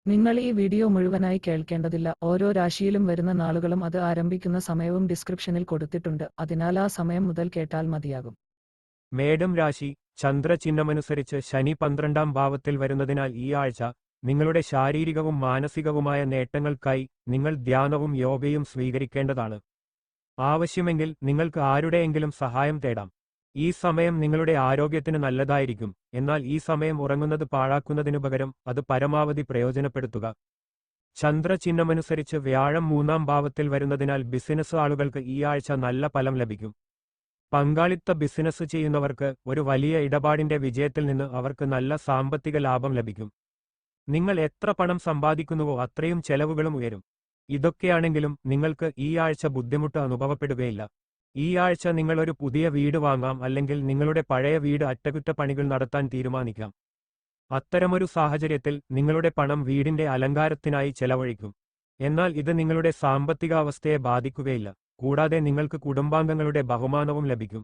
നിങ്ങൾ ഈ വീഡിയോ മുഴുവനായി കേൾക്കേണ്ടതില്ല. ഓരോ രാശിയിലും വരുന്ന നാളുകളും അത് ആരംഭിക്കുന്ന സമയവും ഡിസ്ക്രിപ്ഷനിൽ കൊടുത്തിട്ടുണ്ട്. അതിനാൽ ആ സമയം മുതൽ കേട്ടാൽ മതിയാകും. മേടം രാശി ചന്ദ്രചിഹ്നമനുസരിച്ച് ശനി 12ാം ഭാവത്തിൽ വരുന്നതിനാൽ ഈ ആഴ്ച നിങ്ങളുടെ ശാരീരികവും മാനസികവുമായ നേട്ടങ്ങൾക്കായി നിങ്ങൾ ധ്യാനവും യോഗയും സ്വീകരിക്കേണ്ടതാണ്. ആവശ്യമെങ്കിൽ നിങ്ങൾക്ക് ആരുടെയെങ്കിലും സഹായം തേടാം. ഈ സമയം നിങ്ങളുടെ ആരോഗ്യത്തിന് നല്ലതായിരിക്കും, എന്നാൽ ഈ സമയം ഉറങ്ങുന്നത് പാഴാക്കുന്നതിനു പകരം അത് പരമാവധി പ്രയോജനപ്പെടുത്തുക. ചന്ദ്രചിഹ്നമനുസരിച്ച് വ്യാഴം 3ാം ഭാവത്തിൽ വരുന്നതിനാൽ ബിസിനസ് ആളുകൾക്ക് ഈ ആഴ്ച നല്ല ഫലം ലഭിക്കും. പങ്കാളിത്ത ബിസിനസ് ചെയ്യുന്നവർക്ക് ഒരു വലിയ ഇടപാടിന്റെ വിജയത്തിൽ നിന്ന് അവർക്ക് നല്ല സാമ്പത്തിക ലാഭം ലഭിക്കും. നിങ്ങൾ എത്ര പണം സമ്പാദിക്കുന്നുവോ അത്രയും ചെലവുകളും ഉയരും. ഇതൊക്കെയാണെങ്കിലും നിങ്ങൾക്ക് ഈ ആഴ്ച ബുദ്ധിമുട്ട് അനുഭവപ്പെടുകയില്ല. ഈ ആഴ്ച നിങ്ങൾ ഒരു പുതിയ വീട് വാങ്ങാം, അല്ലെങ്കിൽ നിങ്ങളുടെ പഴയ വീട് അറ്റകുറ്റപ്പണികൾ നടത്താൻ തീരുമാനിക്കാം. അത്തരമൊരു സാഹചര്യത്തിൽ നിങ്ങളുടെ പണം വീടിന്റെ അലങ്കാരത്തിനായി ചെലവഴിക്കും. എന്നാൽ ഇത് നിങ്ങളുടെ സാമ്പത്തികാവസ്ഥയെ ബാധിക്കുകയില്ല, കൂടാതെ നിങ്ങൾക്ക് കുടുംബാംഗങ്ങളുടെ ബഹുമാനവും ലഭിക്കും.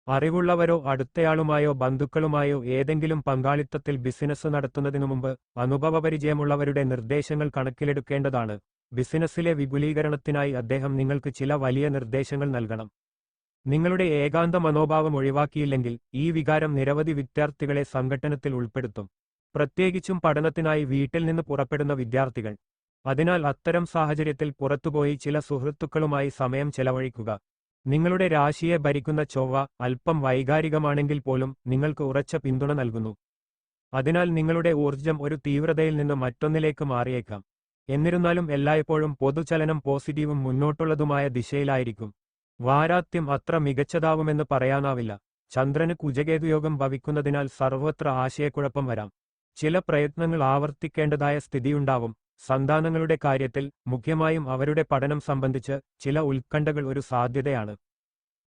അറിവുള്ളവരോ അടുത്തയാളുമായോ ബന്ധുക്കളുമായോ ഏതെങ്കിലും പങ്കാളിത്തത്തിൽ ബിസിനസ് നടത്തുന്നതിനു മുമ്പ് അനുഭവപരിചയമുള്ളവരുടെ നിർദ്ദേശങ്ങൾ കണക്കിലെടുക്കേണ്ടതാണ്. ബിസിനസ്സിലെ വിപുലീകരണത്തിനായി അദ്ദേഹം നിങ്ങൾക്ക് ചില വലിയ നിർദ്ദേശങ്ങൾ നൽകണം. നിങ്ങളുടെ ഏകാന്ത മനോഭാവം ഒഴിവാക്കിയില്ലെങ്കിൽ ഈ വികാരം നിരവധി വിദ്യാർത്ഥികളെ സംഘട്ടനത്തിൽ ഉൾപ്പെടുത്തും, പ്രത്യേകിച്ചും പഠനത്തിനായി വീട്ടിൽ നിന്ന് പുറപ്പെടുന്ന വിദ്യാർത്ഥികൾ. അതിനാൽ അത്തരം സാഹചര്യത്തിൽ പുറത്തുപോയി ചില സുഹൃത്തുക്കളുമായി സമയം ചെലവഴിക്കുക. നിങ്ങളുടെ രാശിയെ ഭരിക്കുന്ന ചൊവ്വ അല്പം വൈകാരികമാണെങ്കിൽ പോലും നിങ്ങൾക്ക് ഉറച്ച പിന്തുണ നൽകുന്നു. അതിനാൽ നിങ്ങളുടെ ഊർജ്ജം ഒരു തീവ്രതയിൽ നിന്ന് മറ്റൊന്നിലേക്ക് മാറിയേക്കാം. എന്നിരുന്നാലും എല്ലായ്പ്പോഴും പൊതുചലനം പോസിറ്റീവും മുന്നോട്ടുള്ളതുമായ ദിശയിലായിരിക്കും. വാരാന്ത്യം അത്ര മികച്ചതാവുമെന്ന് പറയാനാവില്ല. ചന്ദ്രന് കുജകേതുയോഗം ഭവിക്കുന്നതിനാൽ സർവത്ര ആശയക്കുഴപ്പം വരാം. ചില പ്രയത്നങ്ങൾ ആവർത്തിക്കേണ്ടതായ സ്ഥിതിയുണ്ടാവും. സന്താനങ്ങളുടെ കാര്യത്തിൽ, മുഖ്യമായും അവരുടെ പഠനം സംബന്ധിച്ച് ചില ഉത്കണ്ഠകൾ ഒരു സാധ്യതയാണ്.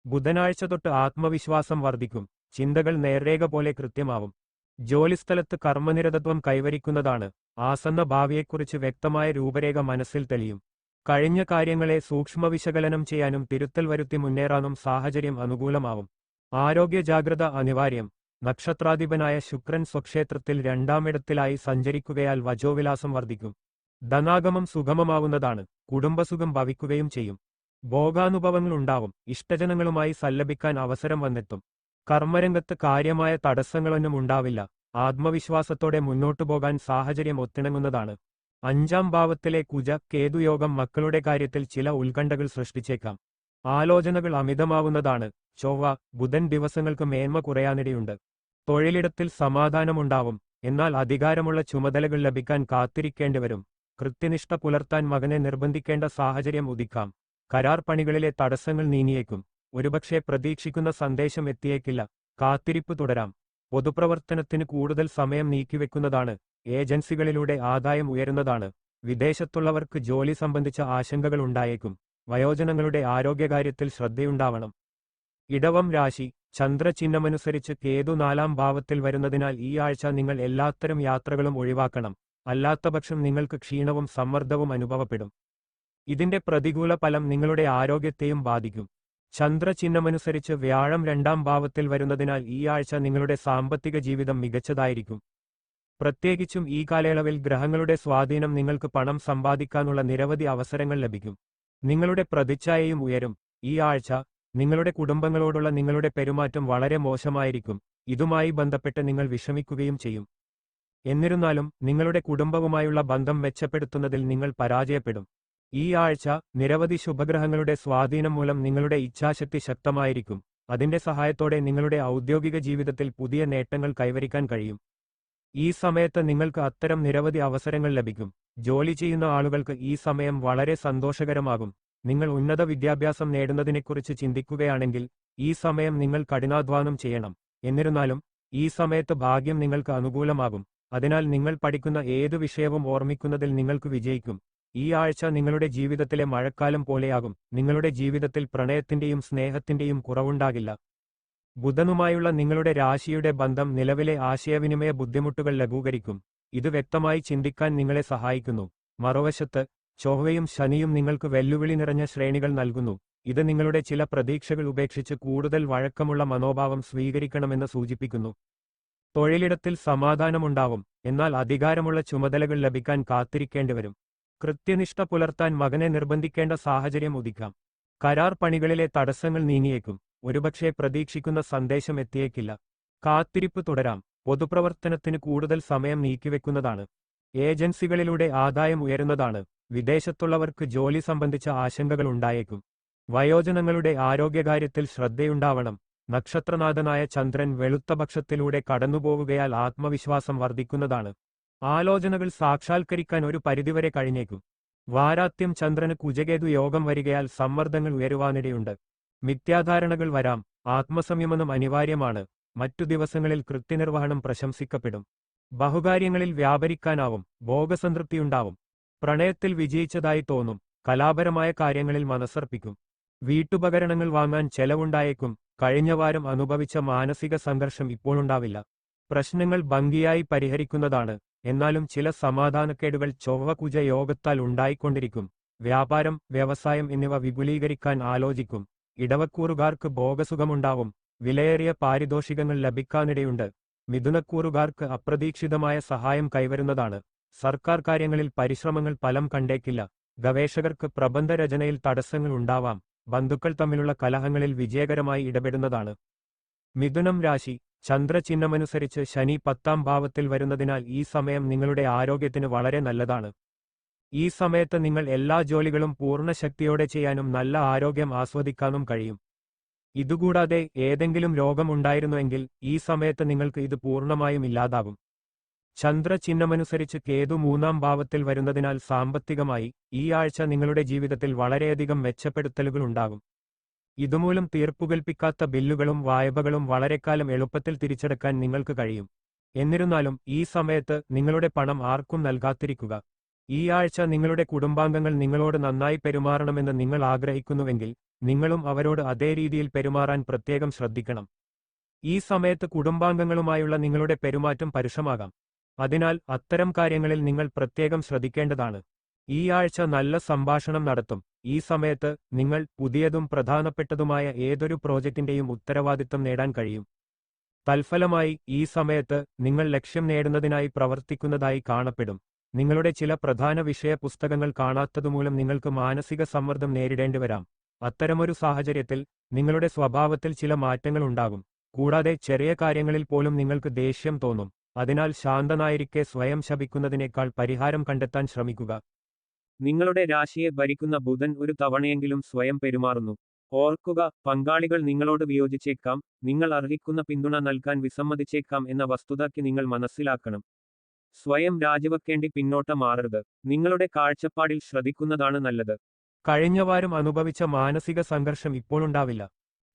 ബുധനാഴ്ച തൊട്ട് ആത്മവിശ്വാസം വർദ്ധിക്കും. ചിന്തകൾ നേർരേഖ പോലെ കൃത്യമാവും. ജോലിസ്ഥലത്ത് കർമ്മനിരതത്വം കൈവരിക്കുന്നതാണ്. ആസന്ന ഭാവിയെക്കുറിച്ച് വ്യക്തമായ രൂപരേഖ മനസ്സിൽ തെളിയും. കഴിഞ്ഞ കാര്യങ്ങളെ സൂക്ഷ്മവിശകലനം ചെയ്യാനും തിരുത്തൽ വരുത്തി മുന്നേറാനും സാഹചര്യം അനുകൂലമാവും. ആരോഗ്യ ജാഗ്രത അനിവാര്യം. നക്ഷത്രാധിപനായ ശുക്രൻ സ്വക്ഷേത്രത്തിൽ 2ാമിടത്തിലായി സഞ്ചരിക്കുകയാൽ വജോവിലാസം വർദ്ധിക്കും. ധനാഗമം സുഗമമാവുന്നതാണ്. കുടുംബസുഖം ഭവിക്കുകയും ചെയ്യും. ഭോഗാനുഭവങ്ങളുണ്ടാവും. ഇഷ്ടജനങ്ങളുമായി സല്ലപിക്കാൻ അവസരം വന്നെത്തും. കർമ്മരംഗത്ത് കാര്യമായ തടസ്സങ്ങളൊന്നും ഉണ്ടാവില്ല. ആത്മവിശ്വാസത്തോടെ മുന്നോട്ടു പോകാൻ സാഹചര്യം ഒത്തിണങ്ങുന്നതാണ്. 5ാം ഭാവത്തിലെ കുജ കേതുയോഗം മക്കളുടെ കാര്യത്തിൽ ചില ഉത്കണ്ഠകൾ സൃഷ്ടിച്ചേക്കാം. ആലോചനകൾ അമിതമാവുന്നതാണ്. ചൊവ്വ ബുധൻ ദിവസങ്ങൾക്ക് മേന്മ കുറയാനിടയുണ്ട്. തൊഴിലിടത്തിൽ സമാധാനമുണ്ടാവും, എന്നാൽ അധികാരമുള്ള ചുമതലകൾ ലഭിക്കാൻ കാത്തിരിക്കേണ്ടിവരും. കൃത്യനിഷ്ഠ പുലർത്താൻ മകനെ നിർബന്ധിക്കേണ്ട സാഹചര്യം ഉദിക്കാം. കരാർ പണികളിലെ തടസ്സങ്ങൾ നീങ്ങിയേക്കും. ഒരുപക്ഷെ പ്രതീക്ഷിക്കുന്ന സന്ദേശം എത്തിയേക്കില്ല. കാത്തിരിപ്പ് തുടരാം. പൊതുപ്രവർത്തനത്തിന് കൂടുതൽ സമയം നീക്കിവെക്കുന്നതാണ്. ഏജൻസികളിലൂടെ ആദായം ഉയരുന്നതാണ്. വിദേശത്തുള്ളവർക്ക് ജോലി സംബന്ധിച്ച ആശങ്കകൾ ഉണ്ടായേക്കും. വയോജനങ്ങളുടെ ആരോഗ്യകാര്യത്തിൽ ശ്രദ്ധയുണ്ടാവണം. ഇടവം രാശി ചന്ദ്രചിഹ്നമനുസരിച്ച് കേതു 4ാം ഭാവത്തിൽ വരുന്നതിനാൽ ഈ ആഴ്ച നിങ്ങൾ എല്ലാത്തരം യാത്രകളും ഒഴിവാക്കണം. അല്ലാത്തപക്ഷം നിങ്ങൾക്ക് ക്ഷീണവും സമ്മർദ്ദവും അനുഭവപ്പെടും. ഇതിന്റെ പ്രതികൂല ഫലം നിങ്ങളുടെ ആരോഗ്യത്തെയും ബാധിക്കും. ചന്ദ്രചിഹ്നമനുസരിച്ച് വ്യാഴം 2ാം ഭാവത്തിൽ വരുന്നതിനാൽ ഈ ആഴ്ച നിങ്ങളുടെ സാമ്പത്തിക ജീവിതം മികച്ചതായിരിക്കും. പ്രത്യേകിച്ചും ഈ കാലയളവിൽ ഗ്രഹങ്ങളുടെ സ്വാധീനം നിങ്ങൾക്ക് പണം സമ്പാദിക്കാനുള്ള നിരവധി അവസരങ്ങൾ ലഭിക്കും. നിങ്ങളുടെ പ്രതിച്ഛായയും ഉയരും. ഈ ആഴ്ച നിങ്ങളുടെ കുടുംബങ്ങളോടുള്ള നിങ്ങളുടെ പെരുമാറ്റം വളരെ മോശമായിരിക്കും. ഇതുമായി ബന്ധപ്പെട്ട് നിങ്ങൾ വിഷമിക്കുകയും ചെയ്യും. എന്നിരുന്നാലും നിങ്ങളുടെ കുടുംബവുമായുള്ള ബന്ധം മെച്ചപ്പെടുത്തുന്നതിൽ നിങ്ങൾ പരാജയപ്പെടും. ഈ ആഴ്ച നിരവധി ശുഭഗ്രഹങ്ങളുടെ സ്വാധീനം മൂലം നിങ്ങളുടെ ഇച്ഛാശക്തി ശക്തമായിരിക്കും. അതിന്റെ സഹായത്തോടെ നിങ്ങളുടെ ഔദ്യോഗിക ജീവിതത്തിൽ പുതിയ നേട്ടങ്ങൾ കൈവരിക്കാൻ കഴിയും. ഈ സമയത്ത് നിങ്ങൾക്ക് അത്തരം നിരവധി അവസരങ്ങൾ ലഭിക്കും. ജോലി ചെയ്യുന്ന ആളുകൾക്ക് ഈ സമയം വളരെ സന്തോഷകരമാകും. നിങ്ങൾ ഉന്നത വിദ്യാഭ്യാസം നേടുന്നതിനെക്കുറിച്ച് ചിന്തിക്കുകയാണെങ്കിൽ ഈ സമയം നിങ്ങൾ കഠിനാധ്വാനം ചെയ്യണം. എന്നിരുന്നാലും ഈ സമയത്ത് ഭാഗ്യം നിങ്ങൾക്ക് അനുകൂലമാകും. അതിനാൽ നിങ്ങൾ പഠിക്കുന്ന ഏതു വിഷയവും ഓർമ്മിക്കുന്നതിൽ നിങ്ങൾക്ക് വിജയിക്കും. ഈ ആഴ്ച നിങ്ങളുടെ ജീവിതത്തിലെ മഴക്കാലം പോലെയാകും. നിങ്ങളുടെ ജീവിതത്തിൽ പ്രണയത്തിന്റെയും സ്നേഹത്തിന്റെയും കുറവുണ്ടാകില്ല. ബുധനുമായുള്ള നിങ്ങളുടെ രാശിയുടെ ബന്ധം നിലവിലെ ആശയവിനിമയ ബുദ്ധിമുട്ടുകൾ ലഘൂകരിക്കും. ഇത് വ്യക്തമായി ചിന്തിക്കാൻ നിങ്ങളെ സഹായിക്കുന്നു. മറുവശത്ത് ചൊവ്വയും ശനിയും നിങ്ങൾക്ക് വെല്ലുവിളി നിറഞ്ഞ ശ്രേണികൾ നൽകുന്നു. ഇത് നിങ്ങളുടെ ചില പ്രതീക്ഷകൾ ഉപേക്ഷിച്ച് കൂടുതൽ വഴക്കമുള്ള മനോഭാവം സ്വീകരിക്കണമെന്ന് സൂചിപ്പിക്കുന്നു. തൊഴിലിടത്തിൽ സമാധാനമുണ്ടാവും, എന്നാൽ അധികാരമുള്ള ചുമതലകൾ ലഭിക്കാൻ കാത്തിരിക്കേണ്ടിവരും. കൃത്യനിഷ്ഠ പുലർത്താൻ മകനെ നിർബന്ധിക്കേണ്ട സാഹചര്യം ഉദിക്കാം. കരാർ പണികളിലെ തടസ്സങ്ങൾ നീങ്ങിയേക്കും. ഒരുപക്ഷെ പ്രതീക്ഷിക്കുന്ന സന്ദേശം എത്തിയേക്കില്ല. കാത്തിരിപ്പ് തുടരാം. പൊതുപ്രവർത്തനത്തിന് കൂടുതൽ സമയം നീക്കിവെക്കുന്നതാണ്. ഏജൻസികളിലൂടെ ആദായം ഉയരുന്നതാണ്. വിദേശത്തുള്ളവർക്ക് ജോലി സംബന്ധിച്ച ആശങ്കകൾ ഉണ്ടായേക്കും. വയോജനങ്ങളുടെ ആരോഗ്യകാര്യത്തിൽ ശ്രദ്ധയുണ്ടാവണം. നക്ഷത്രനാഥനായ ചന്ദ്രൻ വെളുത്ത പക്ഷത്തിലൂടെ കടന്നുപോവുകയാൽ ആത്മവിശ്വാസം വർദ്ധിക്കുന്നതാണ്. ആലോചനകൾ സാക്ഷാത്കരിക്കാൻ ഒരു പരിധിവരെ കഴിഞ്ഞേക്കും. വാരാത്യം ചന്ദ്രന് കുജകേതു യോഗം വരികയാൽ സമ്മർദ്ദങ്ങൾ ഉയരുവാനിടയുണ്ട്. മിഥ്യാധാരണകൾ വരാം. ആത്മസംയമനം അനിവാര്യമാണ്. മറ്റു ദിവസങ്ങളിൽ കൃത്യനിർവഹണം പ്രശംസിക്കപ്പെടും. ബഹുകാര്യങ്ങളിൽ വ്യാപരിക്കാനാവും. ഭോഗസംതൃപ്തിയുണ്ടാവും. പ്രണയത്തിൽ വിജയിച്ചതായി തോന്നും. കലാപരമായ കാര്യങ്ങളിൽ മനസ്സർപ്പിക്കും. വീട്ടുപകരണങ്ങൾ വാങ്ങാൻ ചെലവുണ്ടായേക്കും. കഴിഞ്ഞ വാരം അനുഭവിച്ച മാനസിക സംഘർഷം ഇപ്പോഴുണ്ടാവില്ല. പ്രശ്നങ്ങൾ ഭംഗിയായി പരിഹരിക്കുന്നതാണ്. എന്നാലും ചില സമാധാനക്കേടുകൾ ചൊവ്വകുജ യോഗത്താൽ ഉണ്ടായിക്കൊണ്ടിരിക്കും. വ്യാപാരം, വ്യവസായം എന്നിവ വിപുലീകരിക്കാൻ ആലോചിക്കും. ഇടവക്കൂറുകാർക്ക് ഭോഗസുഖമുണ്ടാവും. വിലയേറിയ പാരിതോഷികങ്ങൾ ലഭിക്കാനിടയുണ്ട്. മിഥുനക്കൂറുകാർക്ക് അപ്രതീക്ഷിതമായ സഹായം കൈവരുന്നതാണ്. സർക്കാർ കാര്യങ്ങളിൽ പരിശ്രമങ്ങൾ ഫലം കണ്ടേക്കില്ല. ഗവേഷകർക്ക് പ്രബന്ധരചനയിൽ തടസ്സങ്ങൾ ഉണ്ടാവാം. ബന്ധുക്കൾ തമ്മിലുള്ള കലഹങ്ങളിൽ വിജയകരമായി ഇടപെടുന്നതാണ്. മിഥുനം രാശി. ചന്ദ്രചിഹ്നമനുസരിച്ച് ശനി 10ാം ഭാവത്തിൽ വരുന്നതിനാൽ ഈ സമയം നിങ്ങളുടെ ആരോഗ്യത്തിന് വളരെ നല്ലതാണ്. ഈ സമയത്ത് നിങ്ങൾ എല്ലാ ജോലികളും പൂർണ്ണ ശക്തിയോടെ ചെയ്യാനും നല്ല ആരോഗ്യം ആസ്വദിക്കാനും കഴിയും. ഇതുകൂടാതെ ഏതെങ്കിലും രോഗമുണ്ടായിരുന്നുവെങ്കിൽ ഈ സമയത്ത് നിങ്ങൾക്ക് ഇത് പൂർണ്ണമായും ഇല്ലാതാകും. ചന്ദ്രചിഹ്നമനുസരിച്ച് കേതു 3ാം ഭാവത്തിൽ വരുന്നതിനാൽ സാമ്പത്തികമായി ഈ ആഴ്ച നിങ്ങളുടെ ജീവിതത്തിൽ വളരെയധികം മെച്ചപ്പെടുത്തലുകൾ ഉണ്ടാകും. ഇതുമൂലം തീർപ്പുകൽപ്പിക്കാത്ത ബില്ലുകളും വായ്പകളും വളരെക്കാലം എളുപ്പത്തിൽ തിരിച്ചടക്കാൻ നിങ്ങൾക്ക് കഴിയും. എന്നിരുന്നാലും ഈ സമയത്ത് നിങ്ങളുടെ പണം ആർക്കും നൽകാതിരിക്കുക. ഈ ആഴ്ച നിങ്ങളുടെ കുടുംബാംഗങ്ങൾ നിങ്ങളോട് നന്നായി പെരുമാറണമെന്ന് നിങ്ങൾ ആഗ്രഹിക്കുന്നുവെങ്കിൽ നിങ്ങളും അവരോട് അതേ രീതിയിൽ പെരുമാറാൻ പ്രത്യേകം ശ്രദ്ധിക്കണം. ഈ സമയത്ത് കുടുംബാംഗങ്ങളുമായുള്ള നിങ്ങളുടെ പെരുമാറ്റം പരുഷമാകാം. അതിനാൽ അത്തരം കാര്യങ്ങളിൽ നിങ്ങൾ പ്രത്യേകം ശ്രദ്ധിക്കേണ്ടതാണ്. ഈ ആഴ്ച നല്ല സംഭാഷണം നടത്തും. ഈ സമയത്ത് നിങ്ങൾ പുതിയതും പ്രധാനപ്പെട്ടതുമായ ഏതൊരു പ്രോജക്റ്റിന്റെയും ഉത്തരവാദിത്തം നേടാൻ കഴിയും. തൽഫലമായി ഈ സമയത്ത് നിങ്ങൾ ലക്ഷ്യം നേടുന്നതിനായി പ്രവർത്തിക്കുന്നതായി കാണപ്പെടും. നിങ്ങളുടെ ചില പ്രധാന വിഷയ പുസ്തകങ്ങൾ കാണാത്തതുമൂലം നിങ്ങൾക്ക് മാനസിക സമ്മർദ്ദം നേരിടേണ്ടിവരാം. അത്തരമൊരു സാഹചര്യത്തിൽ നിങ്ങളുടെ സ്വഭാവത്തിൽ ചില മാറ്റങ്ങൾ ഉണ്ടാകും. കൂടാതെ ചെറിയ കാര്യങ്ങളിൽ പോലും നിങ്ങൾക്ക് ദേഷ്യം തോന്നും. അതിനാൽ ശാന്തനായിരിക്കെ സ്വയം ശപിക്കുന്നതിനേക്കാൾ പരിഹാരം കണ്ടെത്താൻ ശ്രമിക്കുക. നിങ്ങളുടെ രാശിയെ ഭരിക്കുന്ന ബുധൻ ഒരു തവണയെങ്കിലും സ്വയം പെരുമാറുന്നു. ഓർക്കുക, പങ്കാളികൾ നിങ്ങളോട് വിയോജിച്ചേക്കാം, നിങ്ങൾ അർഹിക്കുന്ന പിന്തുണ നൽകാൻ വിസമ്മതിച്ചേക്കാം എന്ന വസ്തുതയ്ക്ക് നിങ്ങൾ മനസ്സിലാക്കണം. സ്വയം രാജിവെക്കേണ്ടി പിന്നോട്ട് മാറരുത്. നിങ്ങളുടെ കാഴ്ചപ്പാടിൽ ശ്രദ്ധിക്കുന്നതാണ് നല്ലത്. കഴിഞ്ഞ വാരം അനുഭവിച്ച മാനസിക സംഘർഷം ഇപ്പോഴുണ്ടാവില്ല.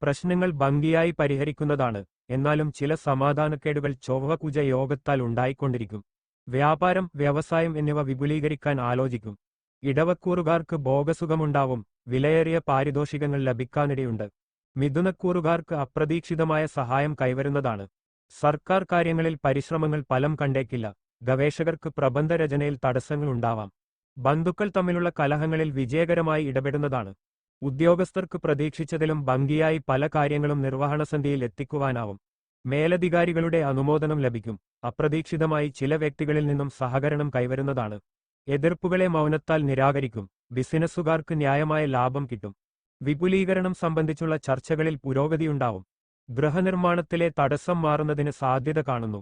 പ്രശ്നങ്ങൾ ഭംഗിയായി പരിഹരിക്കുന്നതാണ്. എന്നാലും ചില സമാധാനക്കേടുകൾ ചൊവ്വകുജ യോഗത്താൽ ഉണ്ടായിക്കൊണ്ടിരിക്കും. വ്യാപാരം, വ്യവസായം എന്നിവ വിപുലീകരിക്കാൻ ആലോചിക്കും. ഇടവക്കൂറുകാർക്ക് ഭോഗസുഖമുണ്ടാവും. വിലയേറിയ പാരിതോഷികങ്ങൾ ലഭിക്കാനിടയുണ്ട്. മിഥുനക്കൂറുകാർക്ക് അപ്രതീക്ഷിതമായ സഹായം കൈവരുന്നതാണ്. സർക്കാർ കാര്യങ്ങളിൽ പരിശ്രമങ്ങൾ ഫലം കണ്ടേക്കില്ല. ഗവേഷകർക്ക് പ്രബന്ധരചനയിൽ തടസ്സങ്ങൾ ഉണ്ടാവാം. ബന്ധുക്കൾ തമ്മിലുള്ള കലഹങ്ങളിൽ വിജയകരമായി ഇടപെടുന്നതാണ്. ഉദ്യോഗസ്ഥർക്ക് പ്രതീക്ഷിച്ചതിലും ഭംഗിയായി പല കാര്യങ്ങളും നിർവഹണസന്ധിയിൽ എത്തിക്കുവാനാവും. മേലധികാരികളുടെ അനുമോദനം ലഭിക്കും. അപ്രതീക്ഷിതമായി ചില വ്യക്തികളിൽ നിന്നും സഹകരണം കൈവരുന്നതാണ്. എതിർപ്പുകളെ മൗനത്താൽ നിരാകരിക്കും. ബിസിനസ്സുകാർക്ക് ന്യായമായ ലാഭം കിട്ടും. വിപുലീകരണം സംബന്ധിച്ചുള്ള ചർച്ചകളിൽ പുരോഗതിയുണ്ടാവും. ഗൃഹനിർമ്മാണത്തിലെ തടസ്സം മാറുന്നതിന് സാധ്യത കാണുന്നു.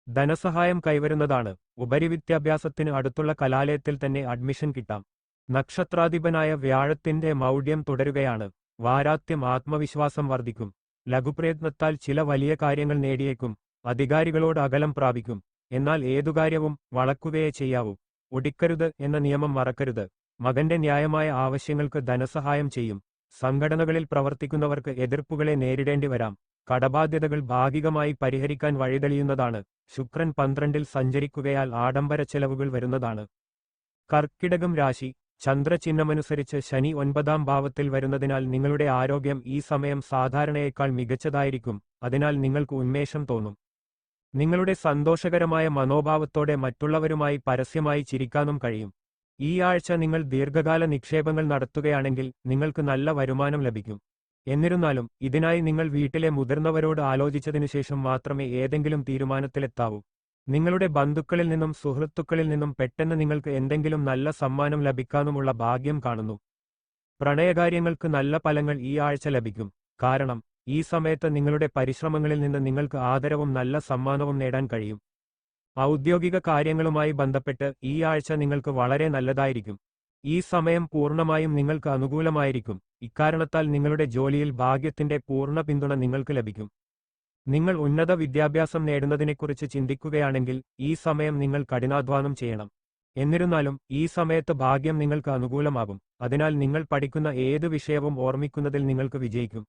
ധനസഹായം കൈവരുന്നതാണ്. ഉപരിവിദ്യാഭ്യാസത്തിന് അടുത്തുള്ള കലാലയത്തിൽ തന്നെ അഡ്മിഷൻ കിട്ടാം. നക്ഷത്രാധിപനായ വ്യാഴത്തിന്റെ മൗഢ്യം തുടരുകയാണ്. വാരാത്യം ആത്മവിശ്വാസം വർദ്ധിക്കും. ലഘുപ്രയത്നത്താൽ ചില വലിയ കാര്യങ്ങൾ നേടിയേക്കും. അധികാരികളോട് അകലം പ്രാപിക്കും. എന്നാൽ ഏതു കാര്യവും വളക്കുകയേ ചെയ്യാവൂ. ഒടിക്കരുത് എന്ന നിയമം മറക്കരുത്. മകന്റെ ന്യായമായ ആവശ്യങ്ങൾക്ക് ധനസഹായം ചെയ്യും. സംഘടനകളിൽ പ്രവർത്തിക്കുന്നവർക്ക് എതിർപ്പുകളെ നേരിടേണ്ടി വരാം. കടബാധ്യതകൾ ഭാഗികമായി പരിഹരിക്കാൻ വഴിതെളിയുന്നതാണ്. ശുക്രൻ 12ൽ സഞ്ചരിക്കുകയാൽ ആഡംബര ചെലവുകൾ വരുന്നതാണ്. കർക്കിടകം രാശി. ചന്ദ്രചിഹ്നമനുസരിച്ച് ശനി 9ാം ഭാവത്തിൽ വരുന്നതിനാൽ നിങ്ങളുടെ ആരോഗ്യം ഈ സമയം സാധാരണയേക്കാൾ മികച്ചതായിരിക്കും. അതിനാൽ നിങ്ങൾക്ക് ഉന്മേഷം തോന്നും. നിങ്ങളുടെ സന്തോഷകരമായ മനോഭാവത്തോടെ മറ്റുള്ളവരുമായി പരസ്യമായി ചിരിക്കാനും കഴിയും. ഈ ആഴ്ച നിങ്ങൾ ദീർഘകാല നിക്ഷേപങ്ങൾ നടത്തുകയാണെങ്കിൽ നിങ്ങൾക്ക് നല്ല വരുമാനം ലഭിക്കും. എന്നിരുന്നാലും ഇതിനായി നിങ്ങൾ വീട്ടിലെ മുതിർന്നവരോട് ആലോചിച്ചതിനുശേഷം മാത്രമേ ഏതെങ്കിലും തീരുമാനത്തിലെത്താവൂ. നിങ്ങളുടെ ബന്ധുക്കളിൽ നിന്നും സുഹൃത്തുക്കളിൽ നിന്നും പെട്ടെന്ന് നിങ്ങൾക്ക് എന്തെങ്കിലും നല്ല സമ്മാനം ലഭിക്കാനുമുള്ള ഭാഗ്യം കാണുന്നു. പ്രണയകാര്യങ്ങൾക്ക് നല്ല ഫലങ്ങൾ ഈ ആഴ്ച ലഭിക്കും. കാരണം ഈ സമയത്ത് നിങ്ങളുടെ പരിശ്രമങ്ങളിൽ നിന്ന് നിങ്ങൾക്ക് ആദരവും നല്ല സമ്മാനവും നേടാൻ കഴിയും. ഔദ്യോഗിക കാര്യങ്ങളുമായി ബന്ധപ്പെട്ട് ഈ ആഴ്ച നിങ്ങൾക്ക് വളരെ നല്ലതായിരിക്കും. ഈ സമയം പൂർണ്ണമായും നിങ്ങൾക്ക് അനുകൂലമായിരിക്കും. ഇക്കാരണത്താൽ നിങ്ങളുടെ ജോലിയിൽ ഭാഗ്യത്തിന്റെ പൂർണ്ണ പിന്തുണ നിങ്ങൾക്ക് ലഭിക്കും. നിങ്ങൾ ഉന്നത വിദ്യാഭ്യാസം നേടുന്നതിനെക്കുറിച്ച് ചിന്തിക്കുകയാണെങ്കിൽ ഈ സമയം നിങ്ങൾ കഠിനാധ്വാനം ചെയ്യണം. എന്നിരുന്നാലും ഈ സമയത്ത് ഭാഗ്യം നിങ്ങൾക്ക് അനുകൂലമാകും. അതിനാൽ നിങ്ങൾ പഠിക്കുന്ന ഏത് വിഷയവും ഓർമ്മിക്കുന്നതിൽ നിങ്ങൾക്ക് വിജയിക്കും.